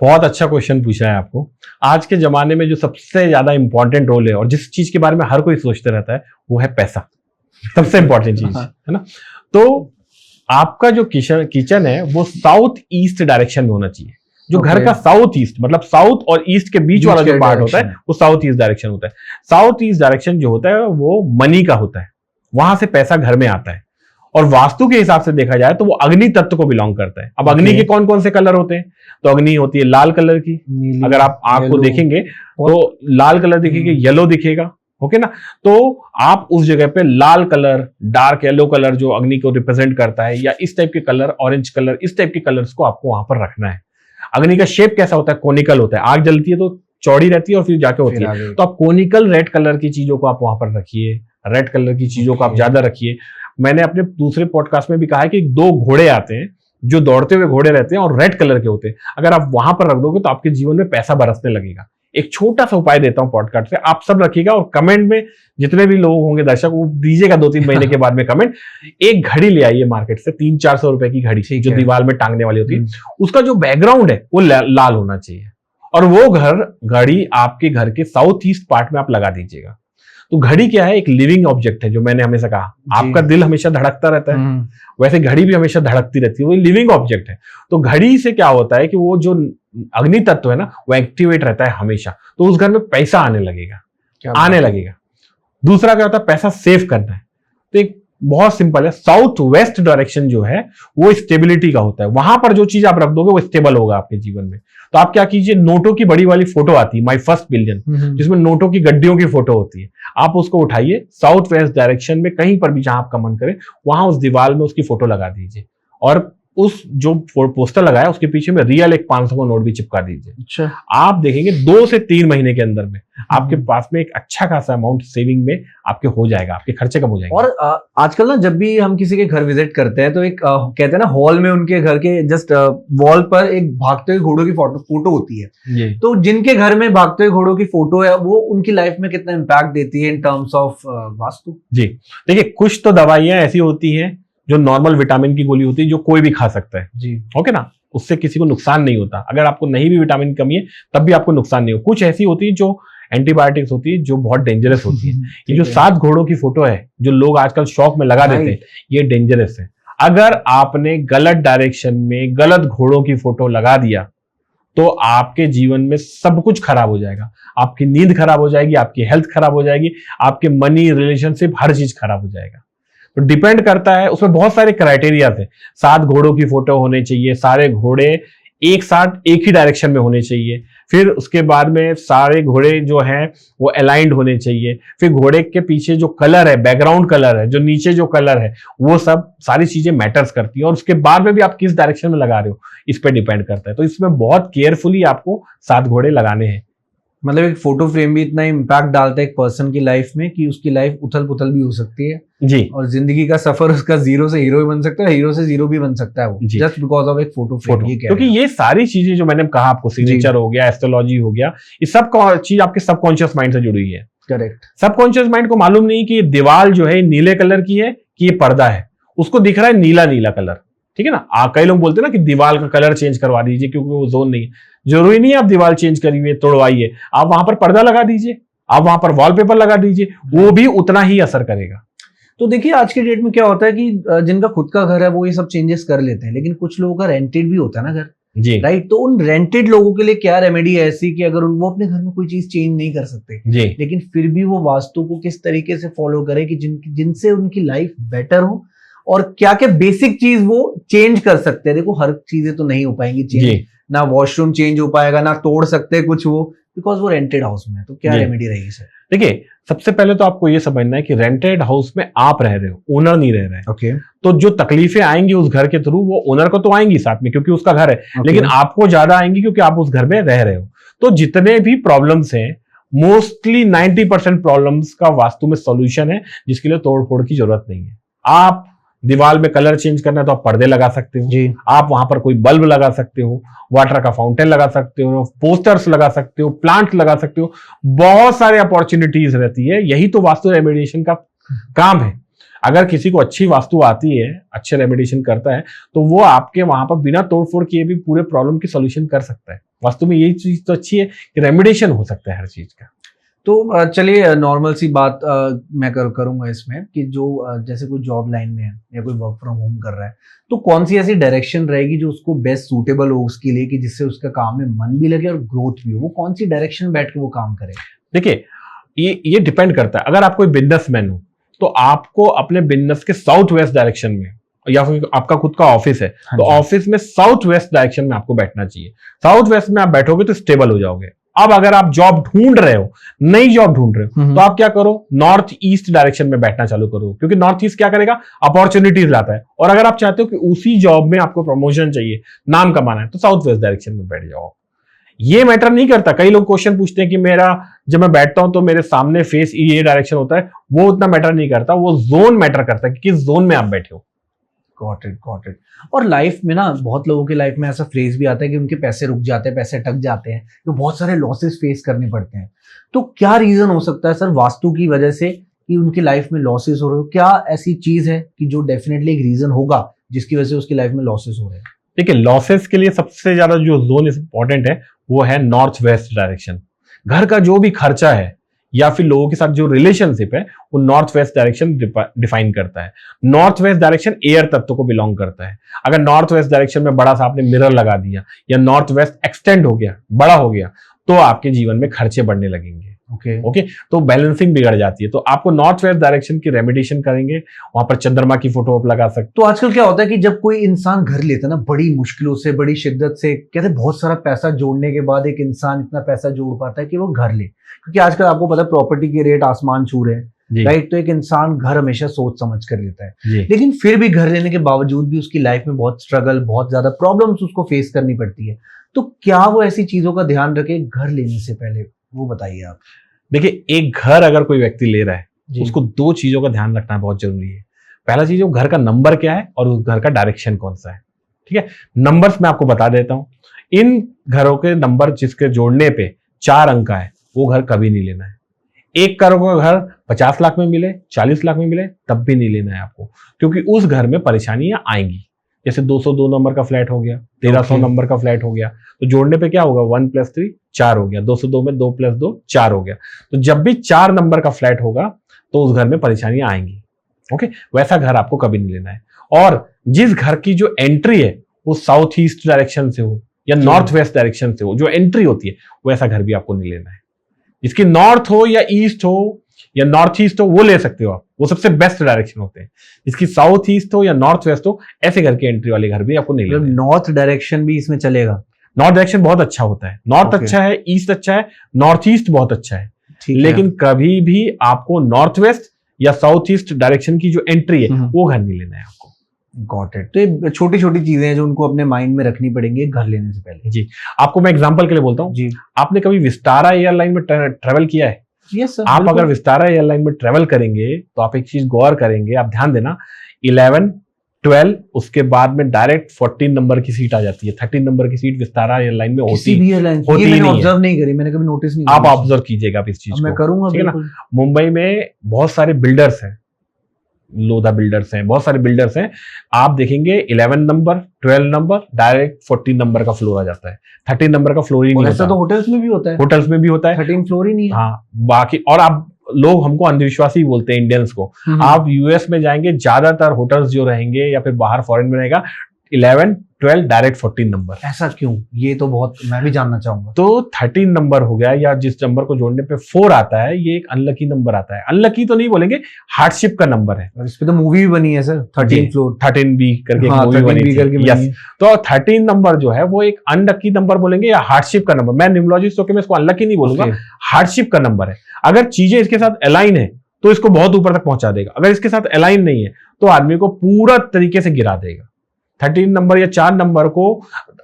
बहुत अच्छा क्वेश्चन पूछा है आपको। आज के जमाने में जो सबसे ज्यादा इंपॉर्टेंट रोल है और जिस चीज के बारे में हर कोई सोचते रहता है वो है पैसा, सबसे इंपॉर्टेंट चीज है ना। तो आपका जो किचन है वो साउथ ईस्ट डायरेक्शन में होना चाहिए। जो घर का साउथ ईस्ट मतलब साउथ और ईस्ट के बीच वाला जो पार्ट होता है वो साउथ ईस्ट डायरेक्शन होता है। साउथ ईस्ट डायरेक्शन जो होता है वो मनी का होता है, वहां से पैसा घर में आता है। और वास्तु के हिसाब से देखा जाए तो वो अग्नि तत्व को बिलोंग करता है। अब अग्नि के कौन कौन से कलर होते हैं? तो अग्नि होती है लाल कलर की, अगर आप आंख को देखेंगे तो लाल कलर दिखेगा, येलो दिखेगा, ओके ना। तो आप उस जगह पे लाल कलर, डार्क येलो कलर जो अग्नि को रिप्रेजेंट करता है, या इस टाइप के कलर, ऑरेंज कलर, इस टाइप के कलर्स को आपको वहां पर रखना है। अग्नि का शेप कैसा होता है? कोनिकल होता है। आग जलती है तो चौड़ी रहती है और फिर जाके होती है, तो आप कोनिकल रेड कलर की चीजों को आप वहां पर रखिए, रेड कलर की चीजों को आप ज्यादा रखिए। मैंने अपने दूसरे पॉडकास्ट में भी कहा है कि 2 घोड़े आते हैं जो दौड़ते हुए घोड़े रहते हैं और रेड कलर के होते हैं, अगर आप वहां पर रख दोगे तो आपके जीवन में पैसा बरसने लगेगा। एक छोटा सा उपाय देता हूं पॉडकास्ट से, आप सब रखिएगा और कमेंट में जितने भी लोग होंगे दर्शक वो दीजिएगा 2-3 महीने के बाद में कमेंट। एक घड़ी ले आइए मार्केट से, 300-400 रुपए की घड़ी जो दीवार में टांगने वाली होती है, उसका जो बैकग्राउंड है वो लाल होना चाहिए और वो घड़ी आपके घर के साउथ ईस्ट पार्ट में आप लगा दीजिएगा। तो घड़ी क्या है? एक लिविंग ऑब्जेक्ट है, जो मैंने हमेशा कहा, आपका दिल हमेशा धड़कता रहता है, वैसे घड़ी भी हमेशा धड़कती रहती है, वो लिविंग ऑब्जेक्ट है। तो घड़ी से क्या होता है कि वो जो अग्नि तत्व है ना वो एक्टिवेट रहता है हमेशा, तो उस घर में पैसा आने लगेगा। दूसरा क्या होता है? पैसा सेव करना है। तो एक बहुत सिंपल है, साउथ वेस्ट डायरेक्शन जो है वो स्टेबिलिटी का होता है, वहां पर जो चीज आप रख दोगे वो स्टेबल होगा आपके जीवन में। तो आप क्या कीजिए, नोटों की बड़ी वाली फोटो आती है, माई फर्स्ट बिलियन, जिसमें नोटों की गड्डियों की फोटो होती है, आप उसको उठाइए, साउथ वेस्ट डायरेक्शन में कहीं पर भी जहां आपका मन करे वहां उस दीवार में उसकी फोटो लगा दीजिए और उस जो पोस्टर लगाया उसके पीछे में रियल एक 500 का नोट भी चिपका दीजिए। अच्छा। आप देखेंगे 2 से 3 महीने के अंदर में आपके पास में एक अच्छा खासा अमाउंट सेविंग में आपके हो जाएगा, आपके खर्चे कम हो जाएंगे। और आजकल ना जब भी हम किसी के घर विजिट करते हैं तो एक कहते हैं ना, हॉल में उनके घर के जस्ट वॉल पर एक भागते हुए घोड़ों की फोटो होती है। तो जिनके घर में भागते हुए घोड़ों की फोटो है, वो उनकी लाइफ में कितना इम्पैक्ट देती है इन टर्म्स ऑफ वास्तु? जी देखिए, कुछ तो दवाइयां ऐसी होती हैं जो नॉर्मल विटामिन की गोली होती है, जो कोई भी खा सकता है जी, ओके ना, उससे किसी को नुकसान नहीं होता। अगर आपको नहीं भी विटामिन की कमी है तब भी आपको नुकसान नहीं हो। कुछ ऐसी होती है जो एंटीबायोटिक्स होती है, जो बहुत डेंजरस होती है। ये जो 7 घोड़ों की फोटो है जो लोग आजकल शौक में लगा देते हैं, ये डेंजरस है। अगर आपने गलत डायरेक्शन में गलत घोड़ों की फोटो लगा दिया तो आपके जीवन में सब कुछ खराब हो जाएगा। आपकी नींद खराब हो जाएगी, आपकी हेल्थ खराब हो जाएगी, आपके मनी, रिलेशनशिप, हर चीज खराब हो जाएगा। तो डिपेंड करता है, उसमें बहुत सारे क्राइटेरिया थे। 7 घोड़ों की फोटो होने चाहिए, सारे घोड़े एक साथ एक ही डायरेक्शन में होने चाहिए, फिर उसके बाद में सारे घोड़े जो हैं वो अलाइंड होने चाहिए, फिर घोड़े के पीछे जो कलर है, बैकग्राउंड कलर है, जो नीचे जो कलर है, वो सब सारी चीजें मैटर्स करती हैं। और उसके बाद में भी आप किस डायरेक्शन में लगा रहे हो इस पे डिपेंड करता है। तो इसमें बहुत केयरफुली आपको 7 घोड़े लगाने हैं। मतलब एक फोटो फ्रेम भी इतना इम्पैक्ट डालता है एक पर्सन की लाइफ में कि उसकी लाइफ उथल पुथल भी हो सकती है जी, और जिंदगी का सफर उसका 0 से हीरो भी बन सकता है, हीरो से 0 भी बन सकता है वो, जस्ट बिकॉज ऑफ एक फोटो फ्रेम। क्योंकि ये सारी चीजें जो मैंने कहा आपको, सिग्नेचर हो गया, एस्ट्रोलॉजी हो गया, ये सब चीज आपके सबकॉन्शियस माइंड से जुड़ी हुई है। करेक्ट। सबकॉन्शियस माइंड को मालूम नहीं कि ये दीवार जो है नीले कलर की है कि ये पर्दा है, उसको दिख रहा है नीला नीला कलर, ठीक है ना। कई लोग बोलते हैं ना कि दीवार का कलर चेंज करवा दीजिए क्योंकि वो जोन नहीं है। जरूरी नहीं है आप दीवार चेंज करिए, तोड़वाइए, आप वहां पर पर्दा लगा दीजिए, आप वहां पर वॉलपेपर लगा दीजिए, वो भी उतना ही असर करेगा। तो देखिए आज के डेट में क्या होता है कि जिनका खुद का घर है वो ये सब चेंजेस कर लेते हैं, लेकिन कुछ लोगों का रेंटेड भी होता है ना घर जी, राइट। तो उन रेंटेड लोगों के लिए क्या रेमेडी है ऐसी कि अगर वो अपने घर में कोई चीज चेंज नहीं कर सकते जी, लेकिन फिर भी वो वास्तु को किस तरीके से फॉलो करे कि जिनसे उनकी लाइफ बेटर हो, और क्या क्या बेसिक चीज वो चेंज कर सकते हैं? देखो हर चीजें तो नहीं हो पाएंगी चेंज, ना वॉशरूम चेंज हो पाएगा, ना तोड़ सकते कुछ वो, बिकॉज वो रेंटेड हाउस में है। तो क्या रेमेडी रहेगी सर? देखिए सबसे पहले तो आपको ये समझना है कि रेंटेड हाउस में आप रह रहे हो, ओनर नहीं रह रहे हैं। ओके। तो जो तकलीफें आएंगी उस घर के थ्रू वो ओनर को तो आएंगी साथ में क्योंकि उसका घर है, लेकिन आपको ज्यादा आएंगी क्योंकि आप उस घर में रह रहे हो। तो जितने भी प्रॉब्लम्स हैं, मोस्टली 90% प्रॉब्लम्स का वास्तु में सॉल्यूशन है, जिसके लिए तोड़ फोड़ की जरूरत नहीं है। आप दीवार में कलर चेंज करना है तो आप पर्दे लगा सकते हो जी, आप वहां पर कोई बल्ब लगा सकते हो, वाटर का फाउंटेन लगा सकते हो, पोस्टर्स लगा सकते हो, प्लांट लगा सकते हो, बहुत सारे अपॉर्चुनिटीज रहती है। यही तो वास्तु रेमेडिएशन का काम है। अगर किसी को अच्छी वास्तु आती है, अच्छे रेमेडिएशन करता है, तो वो आपके वहां पर बिना तोड़फोड़ किए भी पूरे प्रॉब्लम की सोल्यूशन कर सकता है। वास्तु में यही चीज तो अच्छी है कि रेमेडिएशन हो सकता है हर चीज का। तो चलिए नॉर्मल सी बात मैं करूंगा इसमें कि जो जैसे कोई जॉब लाइन में है या कोई वर्क फ्रॉम होम कर रहा है, तो कौन सी ऐसी डायरेक्शन रहेगी जो उसको बेस्ट सूटेबल हो उसके लिए, कि जिससे उसका काम में मन भी लगे और ग्रोथ भी हो? वो कौन सी डायरेक्शन बैठ के वो काम करे? देखिए ये डिपेंड करता है। अगर आप कोई बिजनेसमैन हो तो आपको अपने बिजनेस के साउथ वेस्ट डायरेक्शन में, या फिर आपका खुद का ऑफिस है तो ऑफिस में साउथ वेस्ट डायरेक्शन में आपको बैठना चाहिए। साउथ वेस्ट में आप बैठोगे तो स्टेबल हो जाओगे। अब अगर आप जॉब ढूंढ रहे हो, नई जॉब ढूंढ रहे हो, तो आप क्या करो, नॉर्थ ईस्ट डायरेक्शन में बैठना चालू करो, क्योंकि नॉर्थ ईस्ट क्या करेगा, अपॉर्चुनिटीज लाता है। और अगर आप चाहते हो कि उसी जॉब में आपको प्रमोशन चाहिए, नाम कमाना है, तो साउथ वेस्ट डायरेक्शन में बैठ जाओ। ये मैटर नहीं करता। कई लोग क्वेश्चन पूछते हैं कि मेरा जब मैं बैठता हूं तो मेरे सामने फेस ये डायरेक्शन होता है, वो उतना मैटर नहीं करता, वो जोन मैटर करता है कि किस जोन में आप बैठे हो। Got it. और लाइफ में ना बहुत लोगों की लाइफ में ऐसा फ्रेज भी आता है कि उनके पैसे रुक जाते हैं, पैसे अटक जाते हैं, तो बहुत सारे लॉसेस फेस करने पड़ते हैं। तो क्या रीजन हो सकता है सर वास्तु की वजह से कि उनकी लाइफ में लॉसेस हो रहे हो? क्या ऐसी चीज है कि जो डेफिनेटली एक रीजन होगा जिसकी वजह से उसकी लाइफ में लॉसेस हो रहे हैं? देखिए लॉसेस के लिए सबसे ज्यादा जो जोन इंपॉर्टेंट है वो है नॉर्थ वेस्ट डायरेक्शन। घर का जो भी खर्चा है या फिर लोगों के साथ जो रिलेशनशिप है वो नॉर्थ वेस्ट डायरेक्शन डिफाइन करता है। नॉर्थ वेस्ट डायरेक्शन एयर तत्व को बिलोंग करता है। अगर नॉर्थ वेस्ट डायरेक्शन में बड़ा सा आपने मिरर लगा दिया या नॉर्थ वेस्ट एक्सटेंड हो गया, बड़ा हो गया, तो आपके जीवन में खर्चे बढ़ने लगेंगे। ओके, तो बैलेंसिंग बिगड़ जाती है। तो आपको नॉर्थ वेस्ट डायरेक्शन की रेमेडिएशन करेंगे, वहां पर चंद्रमा की फोटो आप लगा सकते। तो आजकल क्या होता है कि जब कोई इंसान घर लेता है ना, बड़ी मुश्किलों से, बड़ी शिद्दत से, कहते हैं बहुत सारा पैसा जोड़ने के बाद एक इंसान इतना पैसा जोड़ पाता है कि वो घर ले, क्योंकि आजकल आपको पता है प्रॉपर्टी के रेट आसमान छू रहे हैं। जी। राइट। तो एक इंसान घर हमेशा सोच समझ कर लेता है, जी। लेकिन फिर भी घर लेने के बावजूद भी उसकी लाइफ में बहुत स्ट्रगल, बहुत ज्यादा प्रॉब्लम्स उसको फेस करनी पड़ती है। तो क्या वो ऐसी चीजों का ध्यान रखे घर लेने से पहले, वो बताइए आप। देखिए, एक घर अगर कोई व्यक्ति ले रहा है जी। उसको दो चीजों का ध्यान रखना बहुत जरूरी है। पहला चीज, वो घर का नंबर क्या है और उस घर का डायरेक्शन कौन सा है। ठीक है, नंबर्स मैं आपको बता देता हूं। इन घरों के नंबर जिसके जोड़ने पे 4 अंक का है, वो घर कभी नहीं लेना है। 1 करोड़ का घर 50 लाख में मिले, 40 लाख में मिले, तब भी नहीं लेना है आपको, क्योंकि उस घर में परेशानियां आएंगी। जैसे 202 नंबर का फ्लैट हो गया, 1300 नंबर का फ्लैट हो गया, तो जोड़ने पे क्या होगा, 1 + 3 4 हो गया, 202 में 2 + 2 4 हो गया। तो जब भी 4 नंबर का फ्लैट होगा तो उस घर में परेशानियां आएंगी। ओके, वैसा घर आपको कभी नहीं लेना है। और जिस घर की जो एंट्री है वो साउथ ईस्ट डायरेक्शन से हो या नॉर्थ वेस्ट डायरेक्शन से हो, जो एंट्री होती है, वैसा घर भी आपको नहीं लेना है। जिसकी नॉर्थ हो या ईस्ट हो या नॉर्थ ईस्ट हो, वो ले सकते हो आप, वो सबसे बेस्ट डायरेक्शन होते हैं। जिसकी साउथ ईस्ट हो या नॉर्थ वेस्ट हो, ऐसे घर के एंट्री वाले घर भी आपको नहीं लेना है। नॉर्थ डायरेक्शन भी इसमें चलेगा? नॉर्थ डायरेक्शन बहुत अच्छा होता है, नॉर्थ Okay. अच्छा है, ईस्ट अच्छा है, नॉर्थ ईस्ट बहुत अच्छा है। ठीक है। लेकिन कभी भी आपको नॉर्थ वेस्ट या साउथ ईस्ट डायरेक्शन की जो एंट्री है वो घर नहीं लेना है आपको। Got it. तो ये छोटी छोटी चीजें हैं जो उनको अपने माइंड में रखनी पड़ेंगी घर लेने से पहले। जी, आपको मैं एग्जांपल के लिए बोलता हूँ। जी। आपने कभी विस्तारा एयरलाइन में ट्रेवल किया है? Yes sir. आप अगर विस्तारा एयरलाइन में ट्रेवल करेंगे तो आप एक चीज गौर करेंगे, आप ध्यान देना, 11, 12, उसके बाद में डायरेक्ट 14 नंबर की सीट आ जाती है। 13 नंबर की सीट विस्तारा एयरलाइन में किसी भी एयरलाइन होती ये मैंने नहीं है। ऑब्जर्व नहीं करी, मैंने कभी नोटिस नहीं आप करी। ऑब्जर्व कीजिएगा आप इस चीज अब मैं को, करूंगा ठीक है ना। बिल्कुल। मुंबई में बहुत सारे बिल्डर्स हैं, लोधा बिल्डर्स हैं, बहुत सारे बिल्डर्स हैं। आप देखेंगे 11 नंबर, 12 नंबर, डायरेक्ट 14 नंबर का फ्लोर आ जाता है। 13 नंबर का फ्लोर ही नहीं और ऐसा होता। तो होटल्स में भी होता है, होटल्स में भी होता है। 13 फ्लोर ही नहीं है। हाँ, बाकी और आप लोग हमको अंधविश्वासी बोलते हैं इंडियंस को। आप यूएस में जाएंगे, ज्यादातर होटल्स जो रहेंगे या फिर बाहर फॉरेन में रहेगा 11, 12 डायरेक्ट 14 नंबर। ऐसा क्यों? ये तो बहुत मैं भी जानना चाहूंगा। तो 13 नंबर हो गया, या जिस नंबर को जोड़ने पे 4 आता है, ये एक अनलकी नंबर आता है। अनलकी तो नहीं बोलेंगे, हार्डशिप का नंबर है। और इस पे तो मूवी भी बनी है सर, 13 फ्लोर 13B करके एक हाँ, मूवी 13B बनी करके थी। बनी यस, है। तो 13 नंबर जो है वो एक अनलकी नंबर बोलेंगे या हार्डशिप का नंबर। मैं न्यूमरोलॉजिस्ट होकर मैं इसको अनलकी नहीं बोलूंगा, Okay. हार्डशिप का नंबर है। अगर चीजें इसके साथ अलाइन है तो इसको बहुत ऊपर तक पहुंचा देगा, अगर इसके साथ अलाइन नहीं है तो आदमी को पूरा तरीके से गिरा देगा। 13 नंबर या 4 नंबर को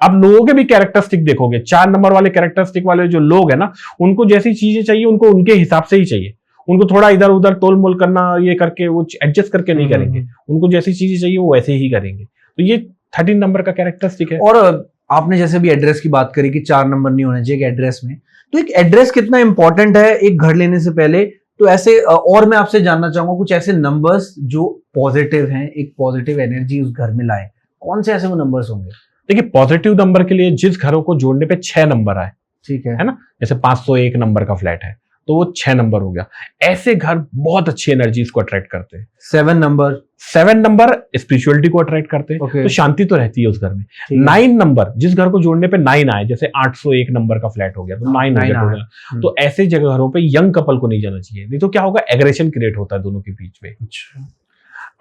आप लोगों के भी कैरेक्टरिस्टिक देखोगे, 4 नंबर वाले कैरेक्टरिस्टिक वाले जो लोग हैं ना, उनको जैसी चीजें चाहिए उनको उनके हिसाब से ही चाहिए। उनको थोड़ा इधर उधर तोल मोल करना, ये करके वो एडजस्ट करके नहीं करेंगे। उनको जैसी चीजें चाहिए वो वैसे ही करेंगे। तो ये 13 नंबर का कैरेक्टरिस्टिक है। और आपने जैसे भी एड्रेस की बात करी कि 4 नंबर नहीं होना चाहिए एक एड्रेस में, तो एक एड्रेस कितना इंपॉर्टेंट है एक घर लेने से पहले? तो ऐसे और मैं आपसे जानना चाहूंगा कुछ ऐसे नंबर्स जो पॉजिटिव हैं, एक पॉजिटिव एनर्जी उस घर में लाए, कौन से ऐसे वो नंबर्स होंगे? देखिए, पॉजिटिव नंबर के लिए जिस घरों को जोड़ने पे 6 नंबर आए, ठीक है ना, जैसे 501 नंबर का फ्लैट है तो वो 6 नंबर हो गया। ऐसे घर बहुत अच्छी एनर्जीज को अट्रैक्ट करते हैं। 7 नंबर 7 नंबर स्पिरिचुअलिटी को अट्रैक्ट करते हैं। Okay. तो शांति तो रहती है उस घर में। ठीक है। 9 नंबर, जिस घर को जोड़ने पे 9 आए, जैसे 801 नंबर का फ्लैट हो गया तो 9 9 हो गया। तो ऐसे जगह घरों पे यंग कपल को नहीं जाना चाहिए, नहीं तो क्या होगा, एग्रेशन क्रिएट होता है दोनों के बीच में। अच्छा।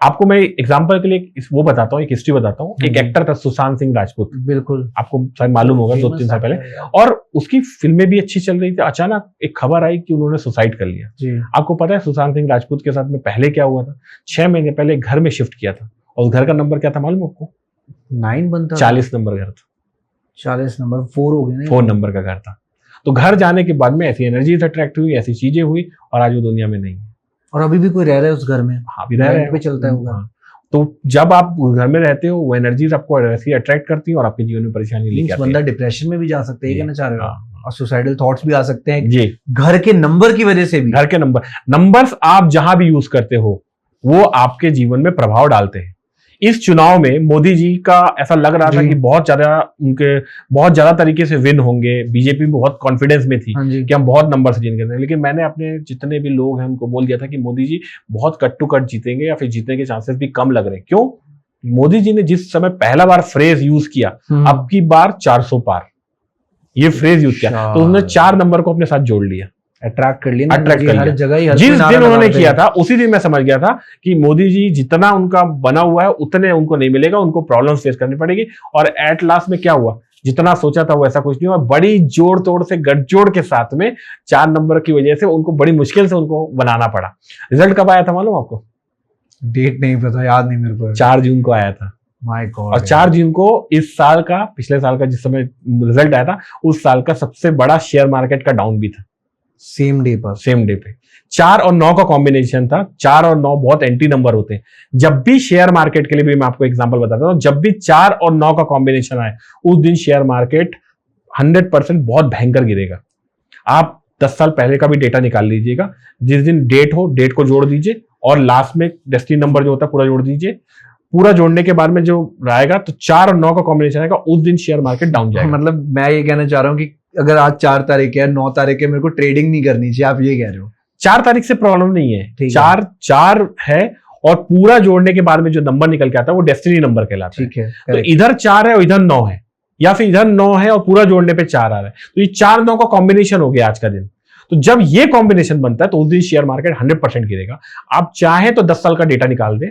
आपको मैं एग्जांपल के लिए वो बताता हूँ, एक हिस्ट्री बताता हूँ। एक एक्टर था सुशांत सिंह राजपूत, बिल्कुल आपको शायद मालूम होगा, 2-3 साल पहले, और उसकी फिल्में भी अच्छी चल रही थी। अचानक एक खबर आई कि उन्होंने सुसाइड कर लिया। जी। आपको पता है सुशांत सिंह राजपूत के साथ में पहले क्या हुआ था? 6 महीने पहले एक घर में शिफ्ट किया था, और उस घर का नंबर क्या था मालूम आपको? 9 बनता 40 नंबर घर था। 40 नंबर 4 हो गया ना। 4 नंबर का घर था। तो घर जाने के बाद में ऐसी एनर्जीज अट्रैक्ट हुई, ऐसी चीजें हुई, और आज वो दुनिया में नहीं है। और अभी भी कोई रह रहा है उस घर में? हाँ, अभी रह रहे पे चलता है वो घर। हाँ। तो जब आप उस घर में रहते हो, वो एनर्जीज आपको ऐसी अट्रैक्ट करती हैं और आपके जीवन में परेशानी लेके आती बंदा है। डिप्रेशन में भी जा सकता है, ये कहना चाह रहे हो? हाँ, और सुसाइडल थॉट्स भी आ सकते हैं जी। घर के नंबर की वजह से भी। घर के नंबर्स आप जहां भी यूज करते हो वो आपके जीवन में प्रभाव डालते हैं। इस चुनाव में मोदी जी का ऐसा लग रहा था कि बहुत ज्यादा तरीके से विन होंगे। बीजेपी बहुत कॉन्फिडेंस में थी कि हम बहुत नंबर से जीत गए, लेकिन मैंने अपने जितने भी लोग हैं उनको बोल दिया था कि मोदी जी बहुत कट टू कट जीतेंगे या फिर जीतने के चांसेस भी कम लग रहे हैं। क्यों? मोदी जी ने जिस समय पहला बार फ्रेज यूज किया, अब की बार 400 पार, ये फ्रेज यूज किया, तो उन्होंने 4 नंबर को अपने साथ जोड़ लिया, अट्रैक्ट कर लिया। अट्रैक्ट कर हर जगह ही जिस दिन उन्होंने किया था उसी दिन मैं समझ गया था कि मोदी जी जितना उनका बना हुआ है उतने उनको नहीं मिलेगा, उनको प्रॉब्लम्स फेस करनी पड़ेगी। और एट लास्ट में क्या हुआ जितना सोचा था वैसा कुछ नहीं हुआ। बड़ी जोड़ तोड़ से गठजोड़ के साथ में 4 नंबर की वजह से उनको बड़ी मुश्किल से उनको बनाना पड़ा। रिजल्ट कब आया था मालूम आपको? डेट नहीं पता, याद नहीं मेरे को। 4 जून को आया था। My God. और 4 जून को इस साल का, पिछले साल का जिस समय रिजल्ट आया था, उस साल का सबसे बड़ा शेयर मार्केट का डाउन भी था। सेम डे पर, सेम डे पे 4 और 9 का कॉम्बिनेशन था। 4 और 9 बहुत एंटी नंबर होते हैं। जब भी शेयर मार्केट के लिए भी मैं आपको एग्जांपल बताता हूं, जब भी 4 और 9 का कॉम्बिनेशन आए उस दिन शेयर मार्केट 100% बहुत भयंकर गिरेगा। आप 10 साल पहले का भी डेटा निकाल लीजिएगा। जिस दिन डेट हो, डेट को जोड़ दीजिए और लास्ट में डेस्टिनी नंबर जो होता है पूरा जोड़ दीजिए। पूरा जोड़ने के बाद में जो रहेगा तो 4 और 9 का कॉम्बिनेशन आएगा, उस दिन शेयर मार्केट डाउन जाएगा। मतलब मैं ये कहना चाह रहा हूँ कि अगर आज 4 तारीख है, 9 तारीख है, मेरे को ट्रेडिंग नहीं करनी चाहिए, आप ये कह रहे हो? 4 तारीख से प्रॉब्लम नहीं है। ठीक है। 4 है और पूरा जोड़ने के बाद में जो नंबर निकल के आता है वो डेस्टिनी नंबर कहलाता है। ठीक है। तो इधर 4 है और इधर 9 है, या फिर इधर 9 है और पूरा जोड़ने पे 4 आ रहा है, तो ये 4-9 का कॉम्बिनेशन हो गया आज का दिन। तो जब ये कॉम्बिनेशन बनता है तो उस दिन शेयर मार्केट 100% गिरेगा। आप चाहें तो 10 साल का डेटा निकाल दें,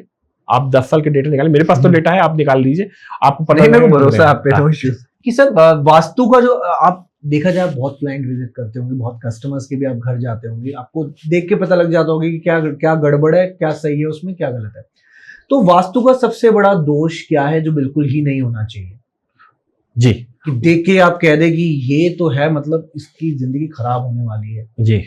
आप 10 साल के डेटा निकालें, मेरे पास तो डेटा है, आप निकाल लीजिए, आपको पता नहीं, मेरे को भरोसा है आप पे, हाँ। No issues. कि सर वास्तु का जो आप देखा जाए, बहुत क्लाइंट विजिट करते होंगे, बहुत कस्टमर्स के भी आप घर जाते होंगे, आपको देख के पता लग जाता होगा कि क्या क्या गड़बड़ है, क्या सही है उसमें, क्या गलत है। तो वास्तु का सबसे बड़ा दोष क्या है जो बिल्कुल ही नहीं होना चाहिए? जी, कि देख के आप कह दे कि ये तो है, मतलब इसकी जिंदगी खराब होने वाली है। जी,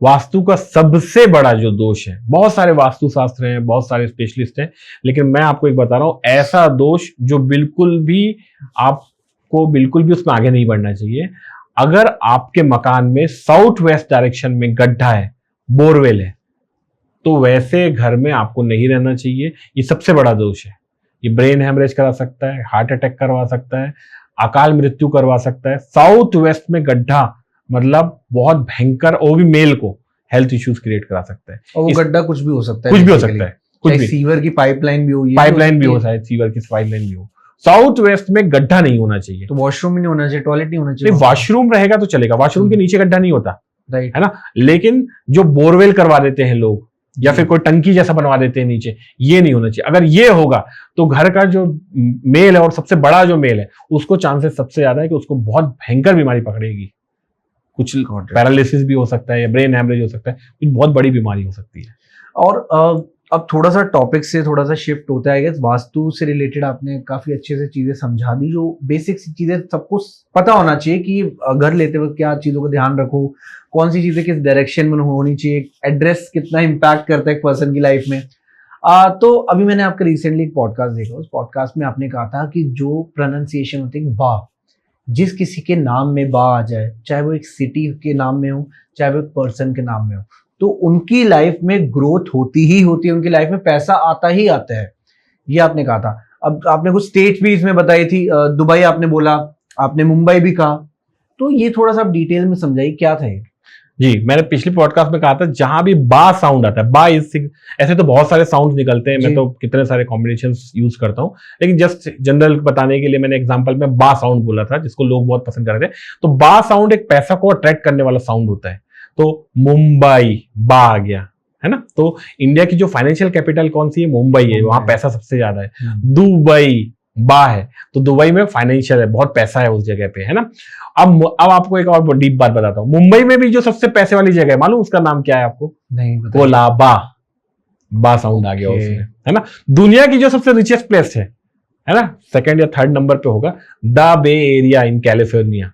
वास्तु का सबसे बड़ा जो दोष है, बहुत सारे वास्तु शास्त्र हैं, बहुत सारे स्पेशलिस्ट हैं, लेकिन मैं आपको एक बता रहा हूं, ऐसा दोष जो बिल्कुल भी आपको बिल्कुल भी उसमें आगे नहीं बढ़ना चाहिए। अगर आपके मकान में साउथ वेस्ट डायरेक्शन में गड्ढा है, बोरवेल है, तो वैसे घर में आपको नहीं रहना चाहिए। ये सबसे बड़ा दोष है। ये ब्रेन हैमरेज करा सकता है, हार्ट अटैक करवा सकता है, अकाल मृत्यु करवा सकता है। साउथ वेस्ट में गड्ढा मतलब बहुत भयंकर, वो भी मेल को हेल्थ इश्यूज क्रिएट करा सकता है। और वो गड्ढा कुछ भी हो सकता है, कुछ भी हो सकता है, कुछ भी, सीवर की पाइपलाइन भी हो, पाइपलाइन भी हो, शायद सीवर की पाइपलाइन भी हो। साउथ वेस्ट में गड्ढा नहीं होना चाहिए। तो वॉशरूम भी नहीं होना चाहिए, टॉयलेट नहीं होना चाहिए। वॉशरूम रहेगा तो चलेगा, वॉशरूम के नीचे गड्ढा नहीं होता, राइट, है ना। लेकिन जो बोरवेल करवा देते हैं लोग, या फिर कोई टंकी जैसा बनवा देते हैं नीचे, ये नहीं होना चाहिए। अगर ये होगा तो घर का जो मेल है, और सबसे बड़ा जो मेल है, उसको चांसेस सबसे ज्यादा है कि उसको बहुत भयंकर बीमारी पकड़ेगी। कुछ पैरालिसिस भी हो सकता है, या ब्रेन हैमरेज हो सकता है, कुछ बहुत बड़ी बीमारी हो सकती है। और अब थोड़ा सा टॉपिक से थोड़ा सा शिफ्ट होता है। वास्तु से रिलेटेड आपने काफी अच्छे से चीजें समझा दी, जो बेसिक चीजें सबको पता होना चाहिए कि घर लेते वक्त क्या चीजों का ध्यान रखो, कौन सी चीजें किस डायरेक्शन में होनी चाहिए, एड्रेस कितना इम्पैक्ट करता है एक पर्सन की लाइफ में। तो अभी मैंने आपका रिसेंटली एक पॉडकास्ट देखा, उस पॉडकास्ट में आपने कहा था कि जो प्रोनाउंसिएशन होती है बा, जिस किसी के नाम में बा आ जाए, चाहे वो एक सिटी के नाम में हो, चाहे वो एक पर्सन के नाम में हो, तो उनकी लाइफ में ग्रोथ होती ही होती है, उनकी लाइफ में पैसा आता ही आता है, ये आपने कहा था। अब आपने कुछ स्टेट भी इसमें बताई थी, दुबई आपने बोला, आपने मुंबई भी कहा, तो ये थोड़ा सा आप डिटेल में समझाइए क्या था ये। जी, मैंने पिछली पॉडकास्ट में कहा था, जहां भी बा साउंड आता है, बा इस, ऐसे तो बहुत सारे साउंड निकलते हैं, मैं तो कितने सारे कॉम्बिनेशंस यूज करता हूं, लेकिन जस्ट जनरल बताने के लिए मैंने एग्जांपल में बा साउंड बोला था, जिसको लोग बहुत पसंद कर रहे थे। तो बा साउंड एक पैसा को अट्रैक्ट करने वाला साउंड होता है। तो मुंबई, बा आ गया, है ना। तो इंडिया की जो फाइनेंशियल कैपिटल कौन सी है? मुंबई है, वहां पैसा सबसे ज्यादा है। दुबई, बा है, तो दुबई में फाइनेंशियल है, बहुत पैसा है उस जगह पे, है ना। अब आपको एक और डीप बात बताता हूँ, मुंबई में भी जो सबसे पैसे वाली जगह है, मालूम उसका नाम क्या है आपको? नहीं, कोलाबा, बा साउंड आ गया उसमें, है ना। दुनिया की जो सबसे रिचेस्ट प्लेस है ना, सेकंड या थर्ड नंबर पे होगा the Bay Area in California,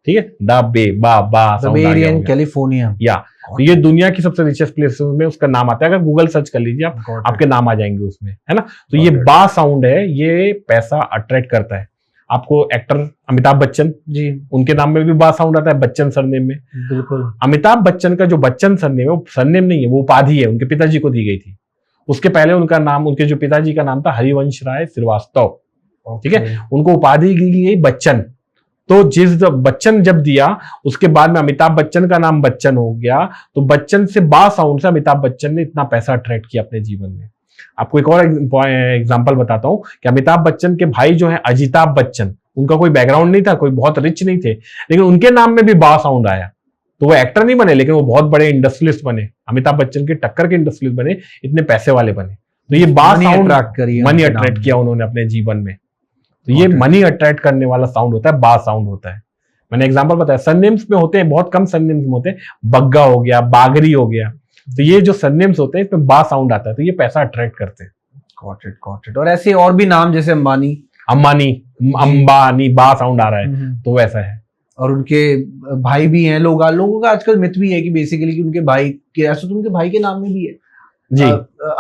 ठीक है। द बे, बा साउंड आ गया, कैलिफोर्निया, या तो ये दुनिया की सबसे रिचेस्ट प्लेस में उसका नाम आता है। अगर गूगल सर्च कर लीजिए आप, आपके नाम आ जाएंगे उसमें, है ना। तो ये बा साउंड है, ये पैसा अट्रैक्ट करता है। आपको एक्टर अमिताभ बच्चन जी, उनके नाम में भी बा साउंड आता है, बच्चन सरनेम में। बिल्कुल। अमिताभ बच्चन का जो बच्चन सरनेम है, वो सरनेम नहीं है, वो उपाधि है, उनके पिताजी को दी गई थी। उसके पहले उनका नाम, उनके जो पिताजी का नाम था हरिवंश राय श्रीवास्तव, ठीक है। उनको उपाधि दी गई बच्चन। तो जिस बच्चन जब दिया, उसके बाद में अमिताभ बच्चन का नाम बच्चन हो गया, तो बच्चन से बा साउंड से अमिताभ बच्चन ने इतना पैसा अट्रैक्ट किया अपने जीवन में। आपको एक और एग्जांपल बताता हूं कि अमिताभ बच्चन के भाई जो है अजिताभ बच्चन, उनका कोई बैकग्राउंड नहीं था, कोई बहुत रिच नहीं थे, लेकिन उनके नाम में भी बा साउंड आया। तो वो एक्टर नहीं बने, लेकिन वो बहुत बड़े इंडस्ट्रियलिस्ट बने, अमिताभ बच्चन के टक्कर के इंडस्ट्रियलिस्ट बने, इतने पैसे वाले बने। तो ये बा साउंड मनी अट्रैक्ट किया उन्होंने अपने जीवन में। तो ये मनी अट्रैक्ट करने वाला साउंड होता है, बा साउंड होता है। मैंने एग्जांपल बताया, सरनेम्स में होते हैं, बहुत कम सरनेम्स में होते हैं, बग्गा हो गया, बागरी हो गया, तो ये जो सरनेम्स होते हैं इसमें बा साउंड आता है, तो ये पैसा अट्रैक्ट करते हैं। Got it. और ऐसे और भी नाम जैसे अंबानी, अंबानी, बा साउंड आ रहा है, तो वैसा है। और उनके भाई भी हैं, लोगों का आजकल मिथ भी है कि बेसिकली कि उनके भाई के, ऐसा तो उनके भाई के नाम में भी है जी,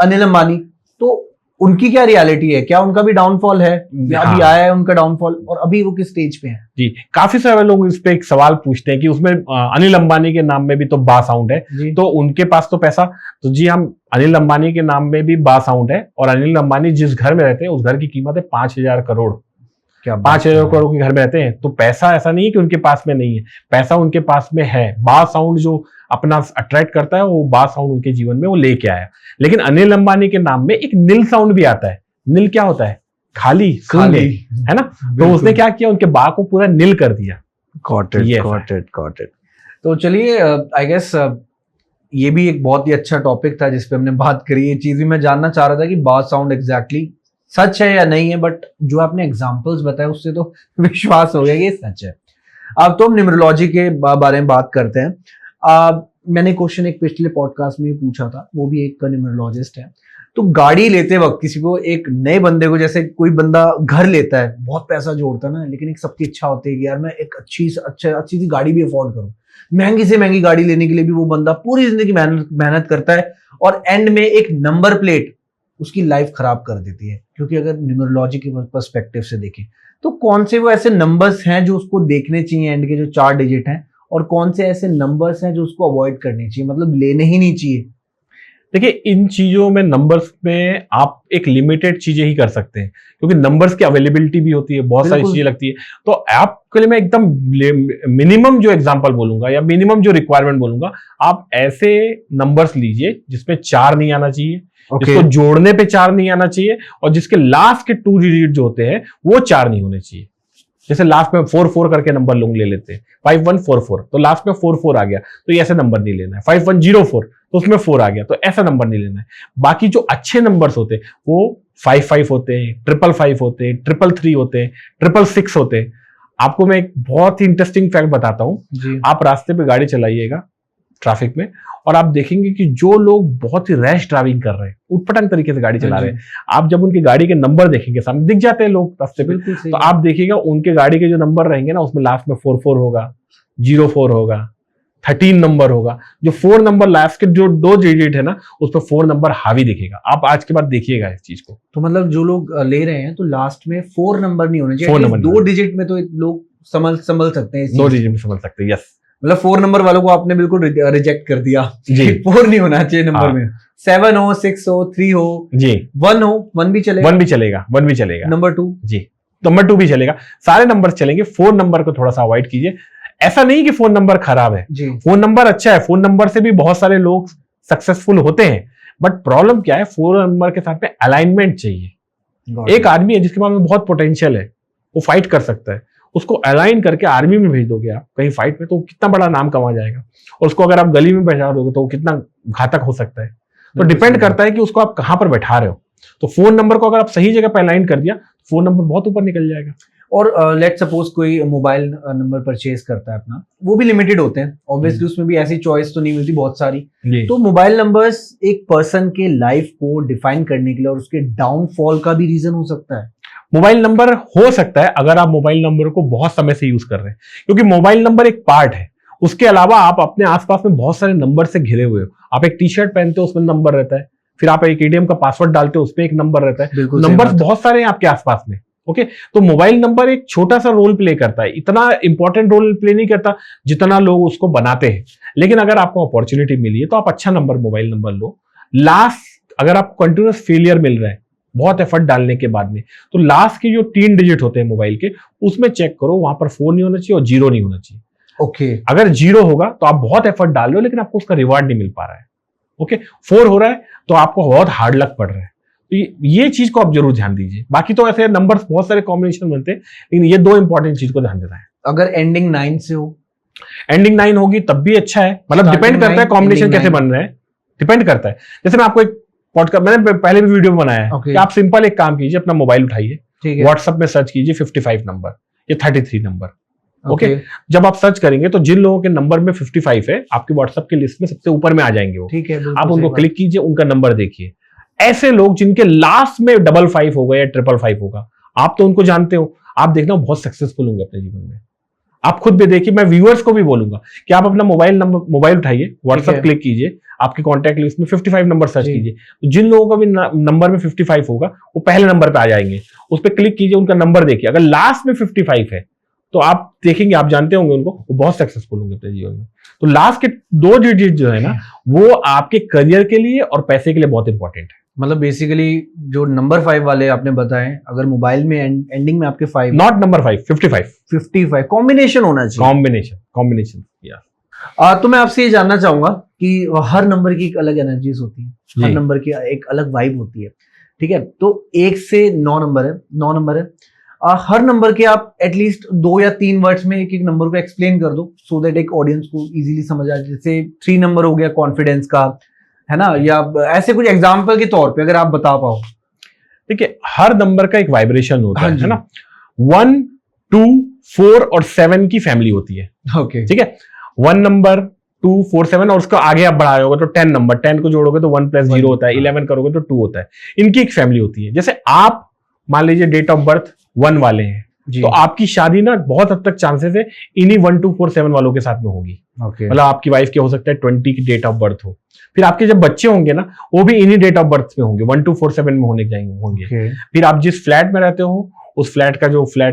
अनिल अंबानी। तो उनकी क्या रियलिटी है, क्या उनका भी डाउनफॉल है या अभी आया है उनका डाउनफॉल, और अभी वो किस स्टेज पे है? जी, काफी सारे लोग इस पे एक सवाल पूछते हैं कि उसमें अनिल अंबानी के नाम में भी तो बा साउंड है, तो उनके पास तो पैसा, तो जी हम अनिल अंबानी के नाम में भी बा साउंड है, और अनिल अंबानी जिस घर में रहते हैं उस घर की कीमत है 5,000 करोड़। 5,000 करोड़ के घर में रहते हैं, तो पैसा ऐसा नहीं है कि उनके पास में नहीं है, पैसा उनके पास में है। बा साउंड जो अपना अट्रैक्ट करता है, वो बा साउंड उनके जीवन में वो लेके आया। लेकिन अनिल अंबानी के नाम में एक नील साउंड भी आता है। नील क्या होता है? खाली, है ना? तो उसने क्या किया, उनके बा को पूरा नील कर दिया। Got it. तो चलिए, आई गेस ये भी एक बहुत ही अच्छा टॉपिक था जिसपे हमने बात करी। ये चीज भी मैं जानना चाह रहा था कि बा साउंड एग्जैक्टली सच है या नहीं है, बट जो आपने एग्जांपल्स बताए उससे तो विश्वास हो गया कि ये सच है। अब तो हम न्यूमरोलॉजी के बारे में बात करते हैं। मैंने क्वेश्चन एक पिछले पॉडकास्ट में पूछा था, वो भी एक न्यूमरोलॉजिस्ट है। तो गाड़ी लेते वक्त किसी को, एक नए बंदे को, जैसे कोई बंदा घर लेता है, बहुत पैसा जोड़ता है ना, लेकिन एक सबकी इच्छा होती है कि यार मैं एक अच्छी सी गाड़ी भी अफोर्ड करूं, महंगी से महंगी गाड़ी लेने के लिए भी वो बंदा पूरी जिंदगी मेहनत करता है, और एंड में एक नंबर प्लेट उसकी लाइफ खराब कर देती है। क्योंकि अगर न्यूमरोलॉजी के पर्सपेक्टिव से देखें तो कौन से वो ऐसे नंबर्स हैं जो उसको देखने चाहिए, एंड के जो 4 डिजिट हैं, और कौन से ऐसे नंबर्स हैं जो उसको अवॉइड करने चाहिए, मतलब लेने ही नहीं चाहिए? देखिए, इन चीजों में, नंबर्स में आप एक लिमिटेड चीजें ही कर सकते हैं, क्योंकि नंबर्स की अवेलेबिलिटी भी होती है, बहुत सारी चीजें लगती है। तो आपके लिए मैं एकदम मिनिमम जो एग्जांपल बोलूंगा या मिनिमम जो रिक्वायरमेंट बोलूंगा, आप ऐसे नंबर्स लीजिए जिसमें 4 नहीं आना चाहिए, जिसको जोड़ने पे 4 नहीं आना चाहिए, और जिसके लास्ट के 2 डिजिट जो होते हैं वो 4 नहीं होने चाहिए। जैसे लास्ट में 4 करके नंबर लोग ले लेते हैं, 5144, तो लास्ट में 4 आ गया, तो ये ऐसे नंबर नहीं लेना है। 5104, तो उसमें 4 आ गया, तो ऐसा नंबर नहीं लेना है। बाकी जो अच्छे नंबर्स होते हैं वो 55 होते हैं, 555 होते हैं, 333 होते हैं, 666 होते हैं। आपको मैं एक बहुत ही इंटरेस्टिंग फैक्ट बताता हूं। आप रास्ते पे गाड़ी चलाइएगा ट्रैफिक में, और आप देखेंगे कि जो लोग बहुत ही रैश ड्राइविंग कर रहे हैं, उटपटांग तरीके से गाड़ी चला रहे हैं, आप जब उनकी गाड़ी के नंबर देखेंगे, सामने दिख जाते हैं लोग रास्ते पे, तो आप देखिएगा उनके गाड़ी के जो नंबर रहेंगे ना, उसमें लास्ट में 44 होगा, 04 होगा, 13 नंबर होगा। जो 4 नंबर लास्ट के जो 2 डिजिट है ना, उस पर 4 नंबर हावी दिखेगा। आप आज के बाद देखिएगा इस चीज को। तो मतलब जो लोग ले रहे हैं, तो लास्ट में 4 नंबर नहीं होने चाहिए, 2 डिजिट में तो लोग संभल सकते हैं, 2 डिजिट में संभल सकते हैं। यस, मतलब 4 नंबर वालों को आपने बिल्कुल रिजेक्ट कर दिया जी। 4 नहीं होना चाहिए नंबर में, 7 हो, 6 हो, 3 हो जी, 1 हो, 1 भी चलेगा, 1 भी चलेगा, नंबर 2 जी, नंबर 2 भी चलेगा, सारे नंबर चलेंगे। 4 नंबर को थोड़ा सा अवॉइड कीजिए। ऐसा नहीं कि फोन नंबर खराब है, फोन नंबर अच्छा है, फोन नंबर से भी बहुत सारे लोग सक्सेसफुल होते हैं, बट प्रॉब्लम क्या है, 4 नंबर के साथ में अलाइनमेंट चाहिए। एक आदमी है जिसके पास में बहुत पोटेंशियल है, वो फाइट कर सकता है, उसको अलाइन करके आर्मी में भेज दोगे आप कहीं फाइट में, तो कितना बड़ा नाम कमा जाएगा, और उसको अगर आप गली में बैठा दोगे तो कितना घातक हो सकता है। तो डिपेंड करता है कि उसको आप कहां पर बैठा रहे हो। तो फोन नंबर को अगर आप सही जगह पर अलाइन कर दिया, फोन नंबर बहुत ऊपर निकल जाएगा। और लेट सपोज कोई मोबाइल नंबर परचेज करता है अपना, वो भी लिमिटेड होते हैं ऑब्वियसली, उसमें भी ऐसी चॉइस तो नहीं मिलती बहुत सारी। तो मोबाइल नंबर्स एक पर्सन के लाइफ को डिफाइन करने के लिए और उसके डाउनफॉल का भी रीजन हो सकता है। मोबाइल नंबर हो सकता है अगर आप मोबाइल नंबर को बहुत समय से यूज कर रहे हैं, क्योंकि मोबाइल नंबर एक पार्ट है, उसके अलावा आप अपने आसपास में बहुत सारे नंबर से घिरे हुए हो। आप एक टी शर्ट पहनते हो, उसमें नंबर रहता है, फिर आप एक एटीएम का पासवर्ड डालते हो, उसमें एक नंबर रहता है, नंबर बहुत सारे हैं आपके आसपास में। ओके, तो मोबाइल नंबर एक छोटा सा रोल प्ले करता है, इतना इंपॉर्टेंट रोल प्ले नहीं करता जितना लोग उसको बनाते हैं। लेकिन अगर आपको अपॉर्चुनिटी मिली है तो आप अच्छा नंबर, मोबाइल नंबर लो। लास्ट, अगर आपको कंटिन्यूअस फेलियर मिल रहा है बहुत एफर्ट डालने के बाद में, तो लास्ट के जो 3 डिजिट होते हैं मोबाइल के, उसमें चेक करो, वहां पर 4 नहीं होना चाहिए और 0 नहीं होना चाहिए। ओके, अगर 0 होगा तो आप बहुत एफर्ट डाल रहे हो लेकिन आपको उसका रिवार्ड नहीं मिल पा रहा है। ओके, 4 हो रहा है तो आपको बहुत हार्ड लक पड़ रहा है। तो ये चीज को आप जरूर ध्यान दीजिए। बाकी तो ऐसे नंबर्स बहुत सारे कॉम्बिनेशन बनते हैं, लेकिन ये 2 इंपॉर्टेंट चीज को ध्यान देना है। अगर एंडिंग 9 से हो, एंडिंग 9 होगी तब भी अच्छा है, मतलब डिपेंड करता है कॉम्बिनेशन कैसे बन रहे हैं, डिपेंड करता है। जैसे मैं आपको एक पॉडकास्ट, मैंने पहले भी वीडियो बनाया है कि आप सिंपल एक काम कीजिए, अपना मोबाइल उठाइए, ठीक है। व्हाट्सएप में सर्च कीजिए 55 नंबर या 33 नंबर। ओके। जब आप सर्च करेंगे तो जिन लोगों के नंबर में 55 है, आपकी व्हाट्सएप की लिस्ट में सबसे ऊपर में आ जाएंगे वो। ठीक है, आप उनको क्लिक कीजिए, उनका नंबर देखिए। ऐसे लोग जिनके लास्ट में 55 होगा या 555 होगा, आप तो उनको जानते हो, आप देखना बहुत सक्सेसफुल होंगे अपने जीवन में। आप खुद भी देखिए, मैं व्यूअर्स को भी बोलूंगा कि आप अपना मोबाइल उठाइए, व्हाट्सएप क्लिक कीजिए, आपके कॉन्टैक्ट लिस्ट में 55 नंबर सर्च कीजिए। तो जिन लोगों का भी नंबर में 55 होगा, वो पहले नंबर पे आ जाएंगे। उस पर क्लिक कीजिए, उनका नंबर देखिए। अगर लास्ट में 55 है तो आप देखेंगे, आप जानते होंगे उनको, वो बहुत सक्सेसफुल होंगे अपने जीवन में। तो लास्ट के 2 डिजिट जो है ना, वो आपके करियर के लिए और पैसे के लिए बहुत इंपॉर्टेंट है। मतलब बेसिकली जो नंबर 5 वाले आपने बताए, अगर मोबाइल में एंडिंग में आपके 5, नॉट नंबर 5, 55 कॉम्बिनेशन होना चाहिए। कॉम्बिनेशन तो मैं आपसे ये जानना चाहूंगा कि हर नंबर की एक अलग एनर्जीज होती है, हर नंबर की एक अलग वाइब होती है, ठीक है। तो 1 से 9 नंबर है। हर नंबर के आप एटलीस्ट 2 या 3 वर्ड्स में एक एक नंबर को एक्सप्लेन कर दो, सो दैट एक ऑडियंस को इजीली समझ आ जाए। जैसे 3 नंबर हो गया कॉन्फिडेंस का, है ना, या ऐसे कुछ एग्जांपल के तौर पे अगर आप बता पाओ। देखिए, हर नंबर का एक वाइब्रेशन होता है ना। 1, 2, 4 और 7 की फैमिली होती है। ओके, ठीक है। 1 नंबर, 2, 4, 7 और उसको आगे आप बढ़ाए होगा तो 10 नंबर, 10 को जोड़ोगे तो 1 + 0 होता है, 11 करोगे तो 2 होता है। इनकी एक फैमिली होती है। जैसे आप मान लीजिए डेट ऑफ बर्थ 1 वाले हैं, तो आपकी शादी ना बहुत हद तक चांसेस है इन्हीं 1, 2, 4, 7 वालों के साथ में होगी। मतलब आपकी वाइफ के हो सकता है 20 की डेट ऑफ बर्थ हो। फिर आपके जब बच्चे होंगे ना, वो भी इन्हीं डेट ऑफ बर्थ में होंगे, 1, 2, 4, 7 में होंगे। फिर आप जिस फ्लैट में रहते हो, उस फ्लैट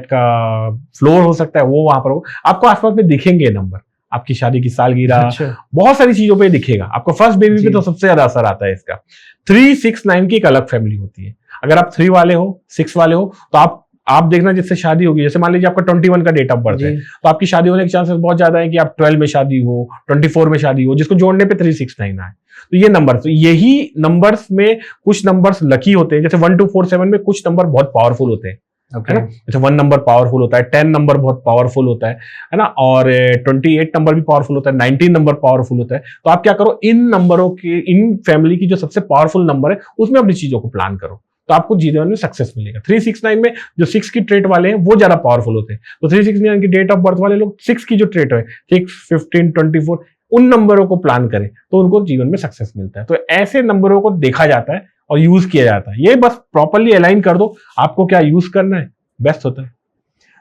का फ्लोर हो सकता है वो वहां पर हो। आपको आसपास में दिखेंगे नंबर, आपकी शादी की सालगिरह, बहुत सारी चीजों पे दिखेगा। आपको फर्स्ट बेबी पे तो सबसे ज्यादा असर आता है इसका। 3, 6, 9 की एक अलग फैमिली होती है। अगर आप 3 वाले हो, 6 वाले हो, तो आप देखना जिससे शादी होगी, जैसे मान लीजिए आपका 21 का डेट ऑफ बर्थ है, तो आपकी शादी होने के चांसेस बहुत ज्यादा है कि आप 12 में शादी हो, 24 में शादी हो, जिसको जोड़ने पे 3, 6, 9 आए। तो ये नंबर, तो यही नंबर्स में कुछ नंबर्स लकी होते हैं। जैसे 1, 2, 4, 7 में कुछ नंबर बहुत पावरफुल होते हैं, है ना। जैसे 1 नंबर पावरफुल होता है, 10 नंबर बहुत पावरफुल होता है ना, और 28 नंबर भी पावरफुल होता है, 19 नंबर पावरफुल होता है। तो आप क्या करो, इन नंबरों के, इन फैमिली की जो सबसे पावरफुल नंबर है, उसमें अपनी चीजों को प्लान करो, तो आपको जीवन में सक्सेस मिलेगा। 3, 6, 9 में जो 6 की ट्रेट वाले हैं वो ज्यादा पावरफुल होते हैं। तो 3, 6, 9 की डेट ऑफ बर्थ वाले लोग 6 की जो ट्रेट है, 6, 15, 24, उन नंबरों को प्लान करें तो उनको जीवन में सक्सेस मिलता है। तो ऐसे नंबरों को देखा जाता है और यूज किया जाता है। ये बस प्रॉपरली अलाइन कर दो, आपको क्या यूज करना है, बेस्ट होता है।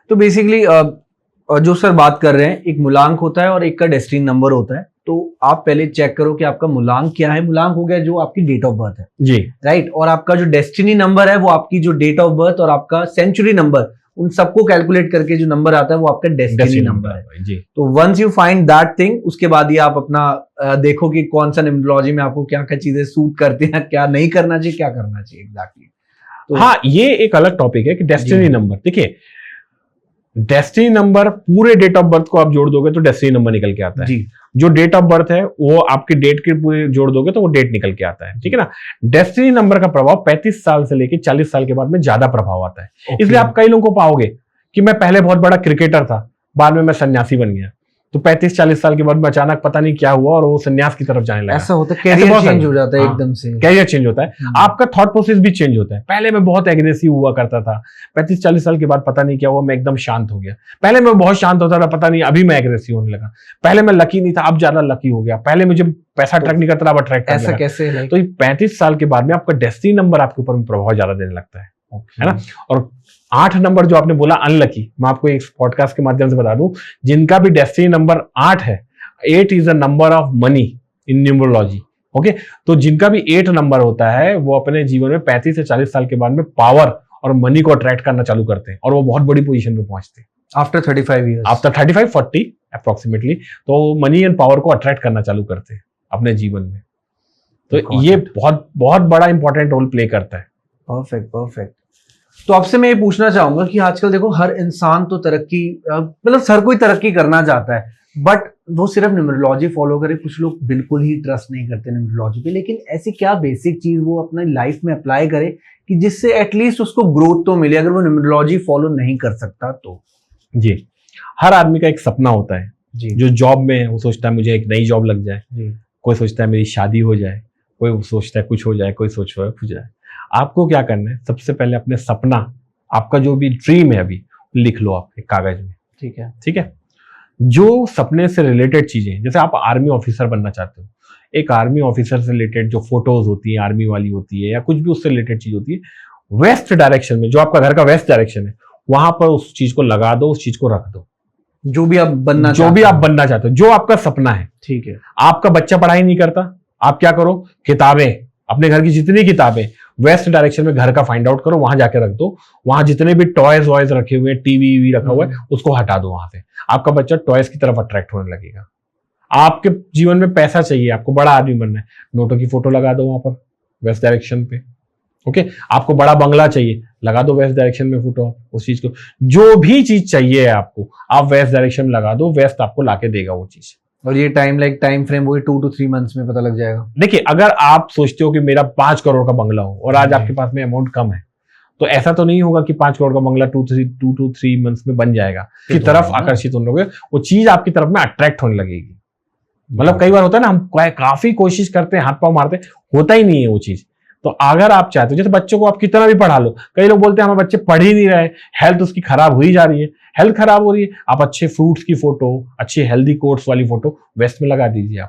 तो बेसिकली जो सर बात कर रहे हैं, एक मूलांक होता है और एक का डेस्टिनी नंबर होता है। तो आप पहले चेक करो कि आपका मूलांक क्या है। मूलांक हो गया जो आपकी डेट ऑफ बर्थ है जी, राइट, और आपका जो डेस्टिनी नंबर है वो आपकी जो डेट ऑफ बर्थ और आपका सेंचुरी नंबर, उन सबको कैलकुलेट करके जो नंबर आता है वो आपका डेस्टिनी नंबर है जी। तो once you find that thing, उसके बाद ही आप अपना देखो कि कौन सा न्यूमरोलॉजी में आपको क्या क्या चीजें सूट करती हैं, क्या नहीं करना चाहिए, क्या करना चाहिए एग्जैक्टली। तो हाँ, ये एक अलग टॉपिक है कि डेस्टिनी नंबर। देखिए, डेस्टिनी नंबर पूरे डेट ऑफ बर्थ को आप जोड़ दोगे तो डेस्टिनी नंबर निकल के आता है जी। जो डेट ऑफ बर्थ है वो आपकी डेट के पूरे जोड़ दोगे तो वो डेट निकल के आता है, ठीक है ना। डेस्टिनी नंबर का प्रभाव 35 साल से लेकर 40 साल के बाद में ज्यादा प्रभाव आता है। इसलिए आप कई लोगों को पाओगे कि मैं पहले बहुत बड़ा क्रिकेटर था, बाद में मैं सन्यासी बन गया, तो 35-40 साल के बाद में अचानक पता नहीं क्या हुआ और वो सन्यास की तरफ जाने लगा। ऐसा होता है, कैरियर चेंज हो जाता है एकदम से, कैरियर चेंज होता है, आपका थॉट प्रोसेस भी चेंज होता है। पहले मैं बहुत एग्रेसिव हुआ करता था, 35-40 साल के बाद पता नहीं क्या हुआ, मैं एकदम शांत हो गया। पहले मैं बहुत शांत होता था, पता नहीं अभी मैं एग्रेसिव होने लगा। पहले मैं लकी नहीं था, अब ज्यादा लकी हो गया। पहले मुझे पैसा अट्रैक्ट नहीं करता, अब अट्रैक्ट करने लगा। ऐसा कैसे? तो 35 साल के बाद में आपका डेस्टिनी नंबर आपके ऊपर प्रभाव ज्यादा देने लगता है, है ना। और 8 नंबर जो आपने बोला अनलकी, मैं आपको एक पॉडकास्ट के माध्यम से बता दूं, जिनका भी डेस्टिनी नंबर 8 है, 8 is the number of money in numerology. Okay, तो जिनका भी 8 नंबर होता है वो अपने जीवन में 35 से 40 साल के बाद में पावर और मनी को अट्रैक्ट करना चालू करते हैं और वो बहुत बड़ी पोजीशन पे पहुंचते हैं। आफ्टर 35 ईयर्स, आफ्टर 35-40 अप्रोक्सीमेटली, तो मनी एंड पावर को अट्रैक्ट करना चालू करते हैं अपने जीवन में। तो ये बहुत बहुत बड़ा इंपॉर्टेंट रोल प्ले करता है। परफेक्ट। तो आपसे मैं ये पूछना चाहूंगा कि आजकल देखो हर इंसान तो तरक्की, मतलब हर कोई तरक्की करना चाहता है, बट वो सिर्फ न्यूमरोलॉजी फॉलो करे। कुछ लोग बिल्कुल ही ट्रस्ट नहीं करते न्यूमरोलॉजी पे, लेकिन ऐसी क्या बेसिक चीज वो अपनी लाइफ में अप्लाई करे कि जिससे एटलीस्ट उसको ग्रोथ तो मिले, अगर वो न्यूमरोलॉजी फॉलो नहीं कर सकता तो? जी, हर आदमी का एक सपना होता है जी। जो जॉब में है वो सोचता है मुझे एक नई जॉब लग जाए जी। कोई सोचता है मेरी शादी हो जाए, कोई सोचता है कुछ हो जाए, कोई सोच रहा है कुछ जाए। आपको क्या करना है, सबसे पहले अपने सपना आपका जो भी ड्रीम है अभी लिख लो आप एक कागज में। ठीक है। ठीक है, जो सपने से रिलेटेड चीजें, जैसे आप आर्मी ऑफिसर बनना चाहते हो, एक आर्मी ऑफिसर से रिलेटेड जो फोटोज होती है आर्मी वाली होती है या कुछ भी उससे रिलेटेड चीज होती है, वेस्ट डायरेक्शन में, जो आपका घर का वेस्ट डायरेक्शन है, वहां पर उस चीज को लगा दो, उस चीज को रख दो। जो भी आप बनना चाहते हो, जो आपका सपना है। ठीक है। आपका बच्चा पढ़ाई नहीं करता, आप क्या करो, किताबें, अपने घर की जितनी किताबें वेस्ट डायरेक्शन में घर का फाइंड आउट करो, वहां जाके रख दो। वहां जितने भी टॉयज वॉयज रखे हुए हैं, टीवी भी रखा हुआ है, उसको हटा दो वहां से। आपका बच्चा टॉयज की तरफ अट्रैक्ट होने लगेगा। आपके जीवन में पैसा चाहिए, आपको बड़ा आदमी बनना है, नोटों की फोटो लगा दो वहां पर वेस्ट डायरेक्शन पे। ओके, आपको बड़ा बंगला चाहिए, लगा दो वेस्ट डायरेक्शन में फोटो उस चीज को। जो भी चीज चाहिए आपको, आप वेस्ट डायरेक्शन में लगा दो, वेस्ट आपको लाके देगा वो चीज। और ये टाइम फ्रेम वही 2 to 3 मंथ्स में पता लग जाएगा। देखिए, अगर आप सोचते हो कि मेरा 5 करोड़ का बंगला हो और आज आपके पास में अमाउंट कम है, तो ऐसा तो नहीं होगा कि 5 करोड़ का बंगला 2 to 3 मंथ्स में बन जाएगा। की तरफ आकर्षित होने लगोगे, वो चीज आपकी तरफ में अट्रैक्ट होने लगेगी। मतलब कई बार होता है ना, हम काफी कोशिश करते हैं, हाथ पांव मारते हैं, होता ही नहीं है वो चीज। तो अगर आप चाहते हो, जैसे बच्चों को आप कितना भी पढ़ा लो, कई लोग बोलते हैं हमारे बच्चे पढ़ ही नहीं रहे, हेल्थ उसकी खराब हुई जा रही है। हेल्थ खराब हो रही है, आप अच्छे फ्रूट्स की फोटो, अच्छी हेल्दी कोट्स वाली फोटो वेस्ट में लगा दीजिए।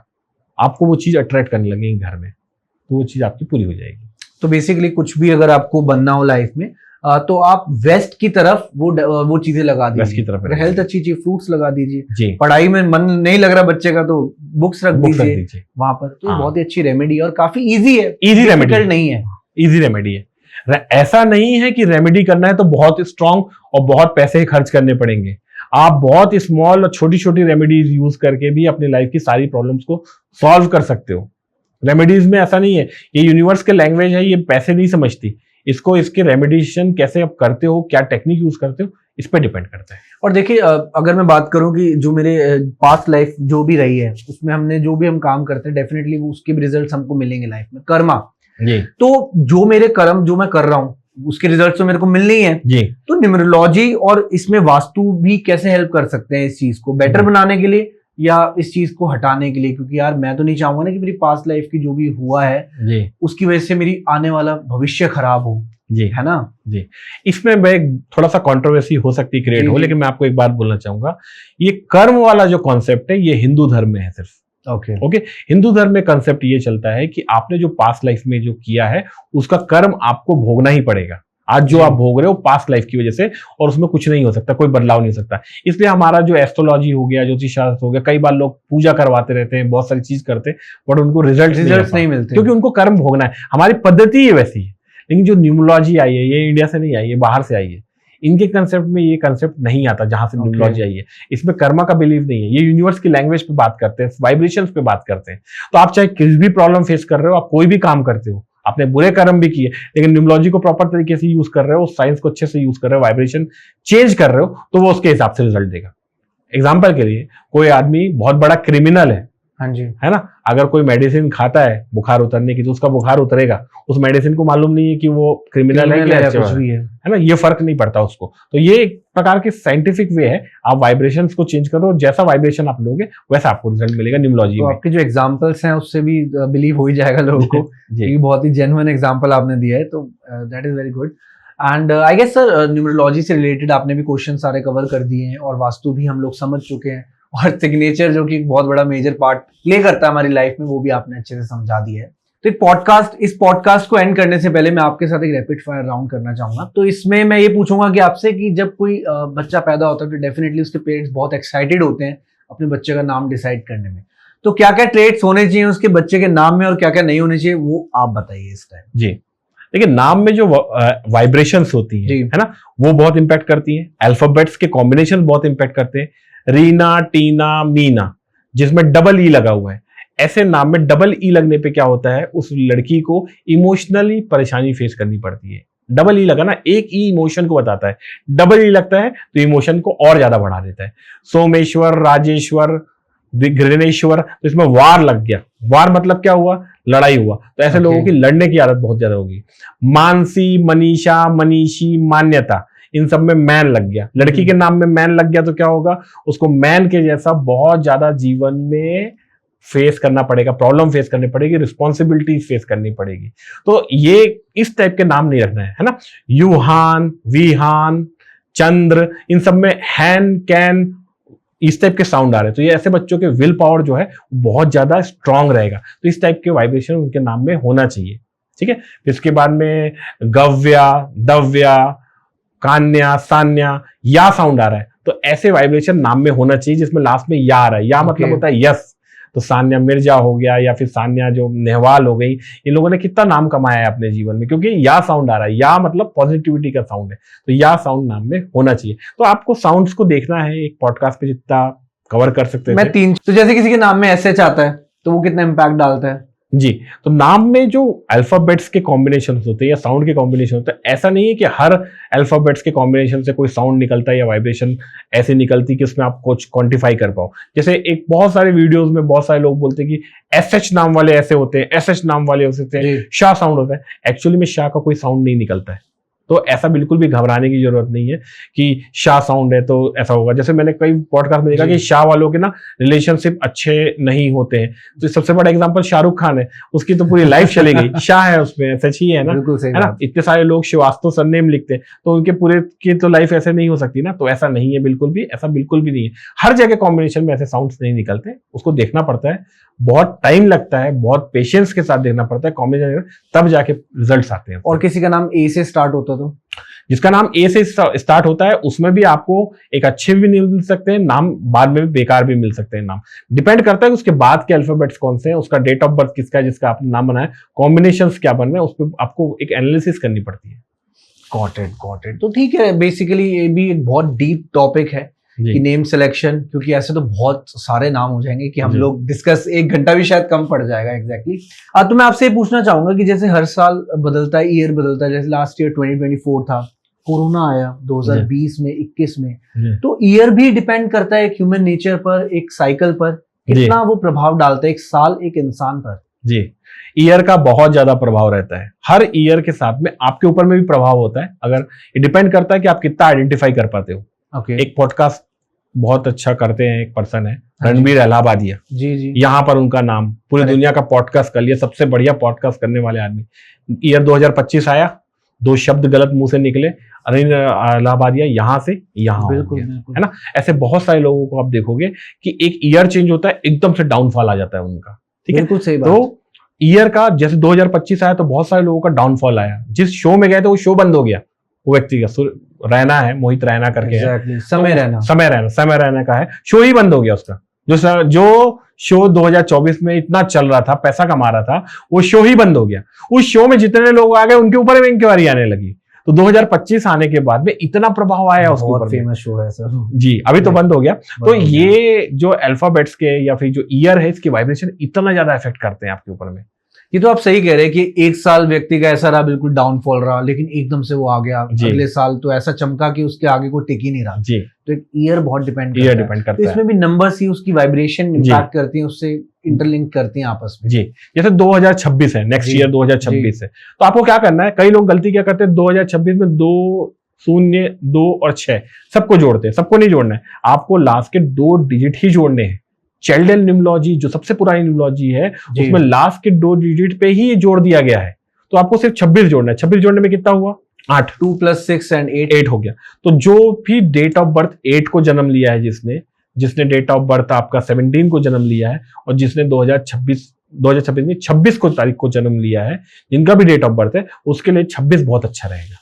आपको वो चीज अट्रैक्ट करने लगेगी घर में, तो वो चीज आपकी पूरी हो जाएगी। तो बेसिकली कुछ भी अगर आपको बनना हो लाइफ में, तो आप वेस्ट की तरफ वो चीजें लगा दीजिए। वेस्ट की तरफ अगर हेल्थ अच्छी चाहिए, फ्रूट्स लगा दीजिए। जी, पढ़ाई में मन नहीं लग रहा बच्चे का, तो बुक्स रख दीजिए वहां पर। तो बहुत ही अच्छी रेमेडी और काफी इजी है, इजी रेमेडी नहीं है, इजी रेमेडी है। ऐसा नहीं है कि रेमेडी करना है तो बहुत स्ट्रॉन्ग और बहुत पैसे खर्च करने पड़ेंगे। आप बहुत स्मॉल और छोटी छोटी रेमेडीज यूज करके भी अपनी लाइफ की सारी प्रॉब्लम्स को सॉल्व कर सकते हो। रेमेडीज में ऐसा नहीं है, ये यूनिवर्स के लैंग्वेज है, ये पैसे नहीं समझती इसको। इसके रेमेडिएशन कैसे आप करते हो, क्या टेक्निक यूज करते हो, इस पे डिपेंड करता है। और देखिए, अगर मैं बात करूं कि जो मेरे पास्ट लाइफ जो भी रही है, उसमें हमने जो भी हम काम करते हैं, डेफिनेटली उसके भी रिजल्ट्स हमको मिलेंगे लाइफ में। कर्मा जी, तो जो मेरे कर्म जो मैं कर रहा हूँ, उसके रिजल्ट तो मेरे को मिलने ही है जी। तो न्यूमरोलॉजी और इसमें वास्तु भी कैसे हेल्प कर सकते हैं इस चीज को बेटर बनाने के लिए या इस चीज को हटाने के लिए? क्योंकि यार मैं तो नहीं चाहूंगा ना कि मेरी पास्ट लाइफ की जो भी हुआ है जी, उसकी वजह से मेरी आने वाला भविष्य खराब हो, जी, है ना? जी। इसमें मैं थोड़ा सा कंट्रोवर्सी हो सकती है, क्रिएट हो, लेकिन मैं आपको एक बात बोलना चाहूंगा, ये कर्म वाला जो कॉन्सेप्ट है ये हिंदू धर्म में है सिर्फ। ओके, हिंदू धर्म में कंसेप्ट ये चलता है कि आपने जो पास्ट लाइफ में जो किया है उसका कर्म आपको भोगना ही पड़ेगा। आज जो आप भोग रहे हो पास्ट लाइफ की वजह से, और उसमें कुछ नहीं हो सकता, कोई बदलाव नहीं हो सकता। इसलिए हमारा जो एस्ट्रोलॉजी हो गया, ज्योतिष शास्त्र हो गया, कई बार लोग पूजा करवाते रहते हैं, बहुत सारी चीज करते हैं, बट उनको रिजल्ट नहीं मिलते क्योंकि उनको कर्म भोगना है। हमारी पद्धति ये वैसी है, लेकिन जो न्यूमरोलॉजी आई है ये इंडिया से नहीं आई है, बाहर से आई है। इनके कंसेप्ट में ये कंसेप्ट नहीं आता जहां से न्यूमरोलॉजी आई है। इसमें कर्मा का बिलीव नहीं है, ये यूनिवर्स की लैंग्वेज पे बात करते हैं, वाइब्रेशंस पे बात करते हैं। तो आप चाहे किसी भी प्रॉब्लम फेस कर रहे हो, आप कोई भी काम करते हो, आपने बुरे कर्म भी किए, लेकिन न्यूमरोलॉजी को प्रॉपर तरीके से यूज कर रहे हो, साइंस को अच्छे से यूज कर रहे हो, वाइब्रेशन चेंज कर रहे हो, तो वो उसके हिसाब से रिजल्ट देगा। एग्जाम्पल के लिए, कोई आदमी बहुत बड़ा क्रिमिनल है, हाँ जी, है ना, अगर कोई मेडिसिन खाता है बुखार उतरने की, तो उसका बुखार उतरेगा। उस मेडिसिन को मालूम नहीं है कि वो क्रिमिनल है या कुछ भी है ना, ये फर्क नहीं पड़ता उसको। तो ये एक प्रकार के साइंटिफिक वे है, आप वाइब्रेशंस को चेंज करो, जैसा वाइब्रेशन आप लोगे वैसा आपको रिजल्ट मिलेगा न्यूमरोलॉजी में। आपके जो एग्जांपल्स हैं उससे भी बिलीव हो ही जाएगा लोगों को। ये बहुत ही जेन्युइन एग्जांपल आपने दिया है, तो that is very good. And I guess sir, numerology से रिलेटेड आपने भी क्वेश्चन सारे कवर कर दिए हैं और वास्तु भी हम लोग समझ चुके हैं, और सिग्नेचर जो कि बहुत बड़ा मेजर पार्ट प्ले करता है हमारी लाइफ में, वो भी आपने अच्छे से समझा दिया है। तो इस पॉडकास्ट को एंड करने से पहले मैं आपके साथ एक रैपिड फायर राउंड करना चाहूंगा। तो इसमें मैं ये पूछूंगा कि आपसे कि जब कोई बच्चा पैदा होता है तो डेफिनेटली उसके पेरेंट्स बहुत एक्साइटेड होते हैं अपने बच्चे का नाम डिसाइड करने में। तो क्या क्या ट्रेट्स होने चाहिए उसके बच्चे के नाम में और क्या क्या नहीं होने चाहिए, वो आप बताइए इस टाइम। जी, देखिए, नाम में जो वाइब्रेशंस होती हैं, है ना, वो बहुत इंपैक्ट करती हैं। अल्फाबेट्स के कॉम्बिनेशन बहुत इंपैक्ट करते हैं। रीना, टीना, मीना, जिसमें डबल ई लगा हुआ है, ऐसे नाम में डबल ई लगने पे क्या होता है, उस लड़की को इमोशनली परेशानी फेस करनी पड़ती है। डबल ई लगा ना, एक ई इमोशन को बताता है, डबल ई लगता है तो इमोशन को और ज्यादा बढ़ा देता है। सोमेश्वर, राजेश्वर, घृणेश्वर, तो इसमें वार लग गया। वार मतलब क्या हुआ, लड़ाई हुआ। तो ऐसे लोगों की लड़ने की आदत बहुत ज्यादा होगी। मानसी, मनीषा, मनीषी, मान्यता, इन सब में मैन लग गया। लड़की के नाम में मैन लग गया तो क्या होगा, उसको मैन के जैसा बहुत ज्यादा जीवन में फेस करना पड़ेगा, प्रॉब्लम फेस करनी पड़ेगी, रिस्पॉन्सिबिलिटी फेस करनी पड़ेगी। तो ये इस टाइप के नाम नहीं रखना है ना। यूहान, वीहान, चंद्र, इन सब में हैन, कैन, इस टाइप के साउंड आ रहे हैं, तो ये ऐसे बच्चों के विल पावर जो है बहुत ज्यादा स्ट्रांग रहेगा, तो इस टाइप के वाइब्रेशन उनके नाम में होना चाहिए। ठीक है, इसके बाद में गव्या, दव्या, कान्या, सान्या, या साउंड आ रहा है, तो ऐसे वाइब्रेशन नाम में होना चाहिए जिसमें लास्ट में या आ रहा है। या मतलब होता है यस, तो सान्या मिर्जा हो गया, या फिर सान्या जो नेहवाल हो गई, इन लोगों ने कितना नाम कमाया है अपने जीवन में, क्योंकि या साउंड आ रहा है। या मतलब पॉजिटिविटी का साउंड है, तो या साउंड नाम में होना चाहिए। तो आपको साउंड्स को देखना है, एक पॉडकास्ट पे जितना कवर कर सकते हैं। मैं 3, तो जैसे किसी के नाम में एसएच आता है तो वो कितना इम्पैक्ट डालता है? जी, तो नाम में जो अल्फाबेट्स के कॉम्बिनेशन होते हैं या साउंड के कॉम्बिनेशन होते हैं, ऐसा नहीं है कि हर अल्फाबेट्स के कॉम्बिनेशन से कोई साउंड निकलता है या वाइब्रेशन ऐसे निकलती कि उसमें आप कुछ क्वांटिफाई कर पाओ। जैसे एक बहुत सारे वीडियोस में बहुत सारे लोग बोलते हैं कि एसएच नाम वाले ऐसे होते हैं, एसएच नाम वाले होते हैं, शाह साउंड होता है। एक्चुअली में शाह का कोई साउंड नहीं निकलता है, तो ऐसा बिल्कुल भी घबराने की जरूरत नहीं है कि शाह साउंड है तो ऐसा होगा। जैसे मैंने कई पॉडकास्ट में देखा कि शाह वालों के ना रिलेशनशिप अच्छे नहीं होते हैं, तो सबसे बड़ा एग्जांपल शाहरुख खान है, उसकी तो पूरी लाइफ चली गई, शाह है उसमें, सच ही है ना, है ना। इतने सारे लोग श्रीवास्तव सरनेम लिखते हैं, तो उनके पूरे की तो लाइफ ऐसे नहीं हो सकती ना, तो ऐसा नहीं है, बिल्कुल भी ऐसा बिल्कुल भी नहीं है। हर जगह कॉम्बिनेशन में ऐसे साउंड्स नहीं निकलते, उसको देखना पड़ता है, बहुत टाइम लगता है, बहुत पेशेंस के साथ देखना पड़ता है कॉम्बिनेशन, तब जाके रिजल्ट्स आते हैं। और किसी का नाम ए से स्टार्ट होता तो? जिसका नाम ए से स्टार्ट होता है उसमें भी आपको एक अच्छे भी मिल सकते हैं नाम, बाद में भी बेकार भी मिल सकते हैं नाम। डिपेंड करता है कि उसके बाद के अल्फाबेट्स कौन से हैं, उसका डेट ऑफ बर्थ किसका है जिसका आपने नाम बनाया, कॉम्बिनेशंस क्या बन रहे हैं, उस पर आपको एक एनालिसिस करनी पड़ती है। Got it. तो ठीक है, बेसिकली ये भी एक बहुत डीप टॉपिक है कि नेम सिलेक्शन, क्योंकि ऐसे तो बहुत सारे नाम हो जाएंगे कि हम लोग डिस्कस 1 घंटा भी शायद कम पड़ जाएगा। एग्जैक्टली। तो मैं आपसे पूछना चाहूंगा कि जैसे हर साल बदलता है, ईयर बदलता है, जैसे लास्ट ईयर 2024 था, कोरोना आया 2020 में, 21 में, तो ईयर भी डिपेंड करता है एक ह्यूमन नेचर पर, एक साइकिल पर, कितना वो प्रभाव डालता है एक साल एक इंसान पर। जी, ईयर का बहुत ज्यादा प्रभाव रहता है, हर ईयर के साथ में आपके ऊपर में भी प्रभाव होता है। अगर ये डिपेंड करता है कि आप कितना आइडेंटिफाई कर पाते हो। एक पॉडकास्ट बहुत अच्छा करते हैं, एक पर्सन है रणबीर इलाहाबादिया, जी, यहाँ पर उनका नाम पूरी दुनिया का पॉडकास्ट कर लिया, सबसे बढ़िया पॉडकास्ट करने वाले आदमी। ईयर 2025 आया, 2 शब्द गलत मुंह से निकले, रणबीर इलाहाबादिया यहाँ से यहाँ, बिल्कुल, है ना। ऐसे बहुत सारे लोगों को आप देखोगे कि एक ईयर चेंज होता है, एकदम से डाउनफॉल आ जाता है उनका। ठीक है, सही बात। तो ईयर का जैसे 2025 आया तो बहुत सारे लोगों का डाउनफॉल आया, जिस शो में गए थे वो शो बंद हो गया, वो व्यक्ति का रैना है, मोहित रैना करके है, समय रैना का है, शो ही बंद हो गया उसका। जो शो 2024 में इतना चल रहा था, पैसा कमा रहा था, वो शो ही बंद हो गया। उस शो में जितने लोग आ गए उनके ऊपर में इंक्वायरी आने लगी, तो 2025 आने के बाद में इतना प्रभाव आया उसके ऊपर। फेमस शो है सर जी, अभी तो बंद हो गया। तो ये जो अल्फाबेट्स के या फिर जो ईयर है, इसकी वाइब्रेशन इतना ज्यादा इफेक्ट करते हैं आपके ऊपर में। ये तो आप सही कह रहे हैं कि एक साल व्यक्ति का ऐसा रहा, बिल्कुल डाउनफॉल रहा, लेकिन एकदम से वो आ गया, अगले साल तो ऐसा चमका कि उसके आगे कोई टिक ही नहीं रहा। जी, तो एक ईयर बहुत डिपेंड करता है। तो इसमें भी नंबर्स ही उसकी वाइब्रेशन इम्पैक्ट करती हैं, उससे इंटरलिंक करती हैं आपस में। जी, जैसे 2026 है, नेक्स्ट ईयर 2026 है, तो आपको क्या करना है, कई लोग गलती क्या करते हैं, 2026 में 2 0 2 और 6 सबको जोड़ते हैं। सबको नहीं जोड़ना है, आपको लास्ट के 2 डिजिट ही जोड़ने हैं। चाइल्डल न्यूमरोलॉजी जो सबसे पुरानी न्यूमरोलॉजी है, उसमें लास्ट के 2 डिजिट पे ही जोड़ दिया गया है, तो आपको सिर्फ 26 जोड़ना है। 26 जोड़ने में कितना हुआ, 8, 2 + 6 and 8 हो गया। तो जो भी डेट ऑफ बर्थ 8 को जन्म लिया है, जिसने डेट ऑफ बर्थ आपका 17 को जन्म लिया है, और जिसने 2026 में 26 को तारीख को जन्म लिया है, जिनका भी डेट ऑफ बर्थ है, उसके लिए 26 बहुत अच्छा रहेगा।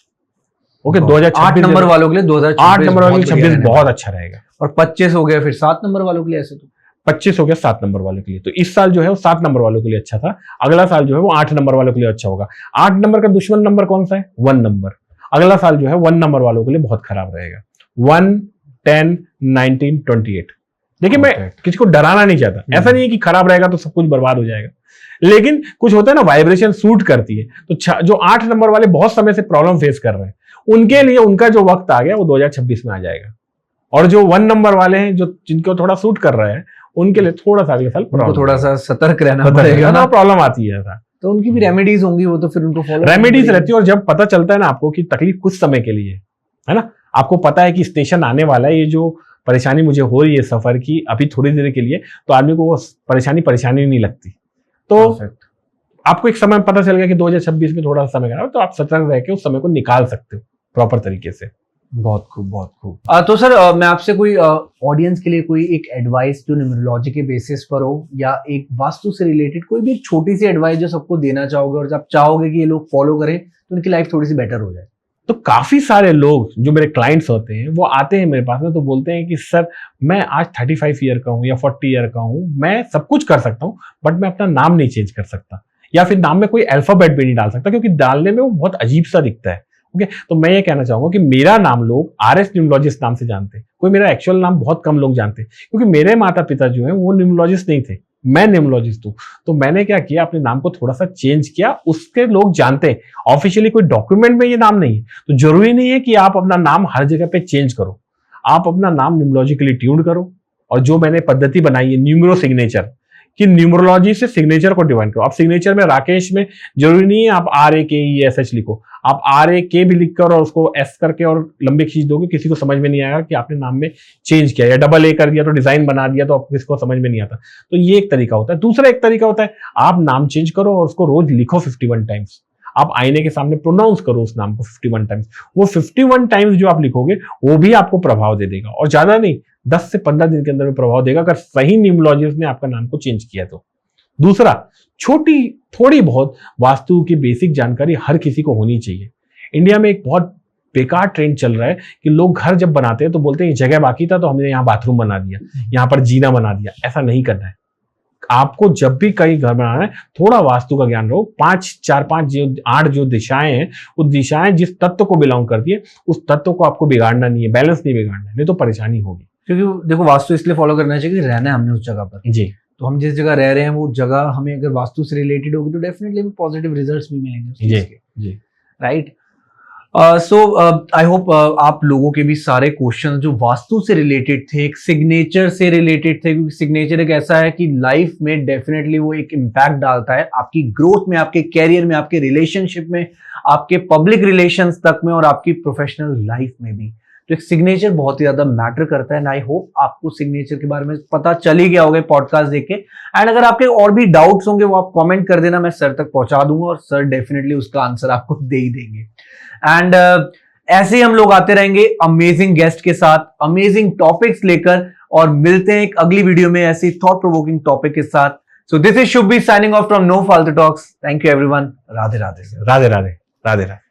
ओके, 8 नंबर वालों के लिए 8 नंबर वालों के लिए 26 बहुत अच्छा रहेगा। और 25 हो गया, फिर 7 नंबर वालों के लिए, ऐसे तो 25 हो गया 7 नंबर वालों के लिए। तो इस साल जो है वो 7 नंबर वालों के लिए अच्छा था, अगला साल जो है वो 8 नंबर वालों के लिए अच्छा होगा। 8 नंबर का दुश्मन नंबर कौन सा है, 1 नंबर। अगला साल जो है 1 नंबर वालों के लिए बहुत खराब रहेगा। 1, 10, 19, 28। देखिए, मैं किसी को डराना नहीं चाहता, ऐसा नहीं है कि खराब रहेगा तो सब कुछ बर्बाद हो जाएगा, लेकिन कुछ होता है ना, वाइब्रेशन सूट करती है। तो जो 8 नंबर वाले बहुत समय से प्रॉब्लम फेस कर रहे हैं, उनके लिए उनका जो वक्त आ गया वो 2026 में आ जाएगा। और जो 1 नंबर वाले हैं, जो जिनको थोड़ा सूट कर रहा है, उनके लिए थोड़ा सा अगले साल थोड़ा सा सतर्क रहना पड़ेगा ना, प्रॉब्लम आती है। तो उनकी भी रेमेडीज होंगी, वो तो फिर उनको फॉलो रेमेडीज रहती है। और जब पता चलता है ना आपको कि तकलीफ कुछ समय के लिए है ना, आपको पता है कि स्टेशन आने वाला है, ये जो परेशानी मुझे हो रही है सफर की अभी थोड़ी देर के लिए, तो आदमी को वो परेशानी नहीं लगती। तो आपको एक समय पता चल गया कि 2026 में थोड़ा सा समय है, तो आप सतर्क रह के उस समय को निकाल सकते हो प्रॉपर तरीके से। बहुत खूब, बहुत खूब। तो सर मैं आपसे कोई ऑडियंस के लिए कोई एक एडवाइस जो न्यूमरोलॉजी के बेसिस पर हो, या एक वास्तु से रिलेटेड कोई भी छोटी सी एडवाइस जो सबको देना चाहोगे और आप चाहोगे कि ये लोग फॉलो करें तो उनकी लाइफ थोड़ी सी बेटर हो जाए? तो काफी सारे लोग जो मेरे क्लाइंट्स होते हैं वो आते हैं मेरे पास में, तो बोलते हैं कि सर मैं आज 35 ईयर का हूँ या 40 ईयर का हूँ, मैं सब कुछ कर सकता हूँ बट मैं अपना नाम नहीं चेंज कर सकता, या फिर नाम में कोई अल्फाबेट भी नहीं डाल सकता क्योंकि डालने में वो बहुत अजीब सा दिखता है। ओके, तो मैं ये कहना चाहूंगा कि मेरा नाम लोग RS न्यूमरोलॉजिस्ट नाम से जानते हैं, कोई मेरा एक्चुअल नाम बहुत कम लोग जानते हैं, क्योंकि मेरे माता पिता जो है वो न्यूमरोलॉजिस्ट नहीं थे, मैं न्यूमरोलॉजिस्ट हूँ। तो मैंने क्या किया, अपने नाम को थोड़ा सा चेंज किया, उसके लोग जानते हैं। ऑफिशियली कोई डॉक्यूमेंट में ये नाम नहीं है, तो जरूरी नहीं है कि आप अपना नाम हर जगह पे चेंज करो, आप अपना नाम न्यूमरोलॉजिकली ट्यून करो। और जो मैंने पद्धति बनाई है न्यूमरो सिग्नेचर, कि न्यूमरोलॉजी से सिग्नेचर को डिवाइन करो। आप सिग्नेचर में राकेश में जरूरी नहीं है आप RAKESH लिखो, आप RAK भी लिखकर और उसको S करके और लंबे खींच दोगे, किसी को समझ में नहीं आएगा कि आपने नाम में चेंज किया, या AA कर दिया तो डिजाइन बना दिया तो किसी को समझ में नहीं आता। तो ये एक तरीका होता है। दूसरा एक तरीका होता है, आप नाम चेंज करो और उसको रोज लिखो 51 टाइम्स। आप आईने के सामने प्रोनाउंस करो उस नाम को 51 टाइम्स। वो 51 टाइम्स जो आप लिखोगे वो भी आपको प्रभाव दे देगा, और ज्यादा नहीं, 10 से 15 दिन के अंदर में प्रभाव देगा, अगर सही न्यूमरोलॉजिस्ट ने आपका नाम को चेंज किया तो। दूसरा, छोटी थोड़ी बहुत वास्तु की बेसिक जानकारी हर किसी को होनी चाहिए। इंडिया में एक बहुत बेकार ट्रेंड चल रहा है कि लोग घर जब बनाते हैं तो बोलते हैं ये जगह बाकी था तो हमने यहाँ बाथरूम बना दिया, यहाँ पर जीना बना दिया। ऐसा नहीं करना है। आपको जब भी कहीं घर बनाना है थोड़ा वास्तु का ज्ञान रहो। 8 जो दिशाएं हैं, वो दिशाएं जिस तत्व को बिलोंग करती है उस तत्व को आपको बिगाड़ना नहीं है, बैलेंस नहीं बिगाड़ना है, नहीं तो परेशानी होगी। क्योंकि देखो वास्तु इसलिए फॉलो करना चाहिए कि रहना है हमने उस जगह पर जी, तो हम जिस जगह रह रहे हैं वो जगह हमें अगर वास्तु से रिलेटेड होगी तो डेफिनेटली पॉजिटिव रिजल्ट्स भी मिलेंगे। जी, राइट। सो आई होप आप लोगों के भी सारे क्वेश्चन जो वास्तु से रिलेटेड थे, एक सिग्नेचर से रिलेटेड थे, क्योंकि सिग्नेचर एक ऐसा है कि लाइफ में डेफिनेटली वो एक इम्पैक्ट डालता है आपकी ग्रोथ में, आपके कैरियर में, आपके रिलेशनशिप में, आपके पब्लिक रिलेशंस तक में, और आपकी प्रोफेशनल लाइफ में भी। तो एक सिग्नेचर बहुत ही ज्यादा मैटर करता है। एंड आई होप आपको सिग्नेचर के बारे में पता चल ही गया होगा पॉडकास्ट देख के। एंड अगर आपके और भी डाउट्स होंगे वो आप कमेंट कर देना, मैं सर तक पहुंचा दूंगा और सर डेफिनेटली उसका आंसर आपको दे ही देंगे। एंड ऐसे ही हम लोग आते रहेंगे अमेजिंग गेस्ट के साथ, अमेजिंग टॉपिक्स लेकर, और मिलते हैं एक अगली वीडियो में ऐसी थॉट प्रोवोकिंग टॉपिक के साथ। So this is Shubhi signing off from no फालतू talks. Thank you everyone. Radhe Radhe. Radhe Radhe. Radhe Radhe.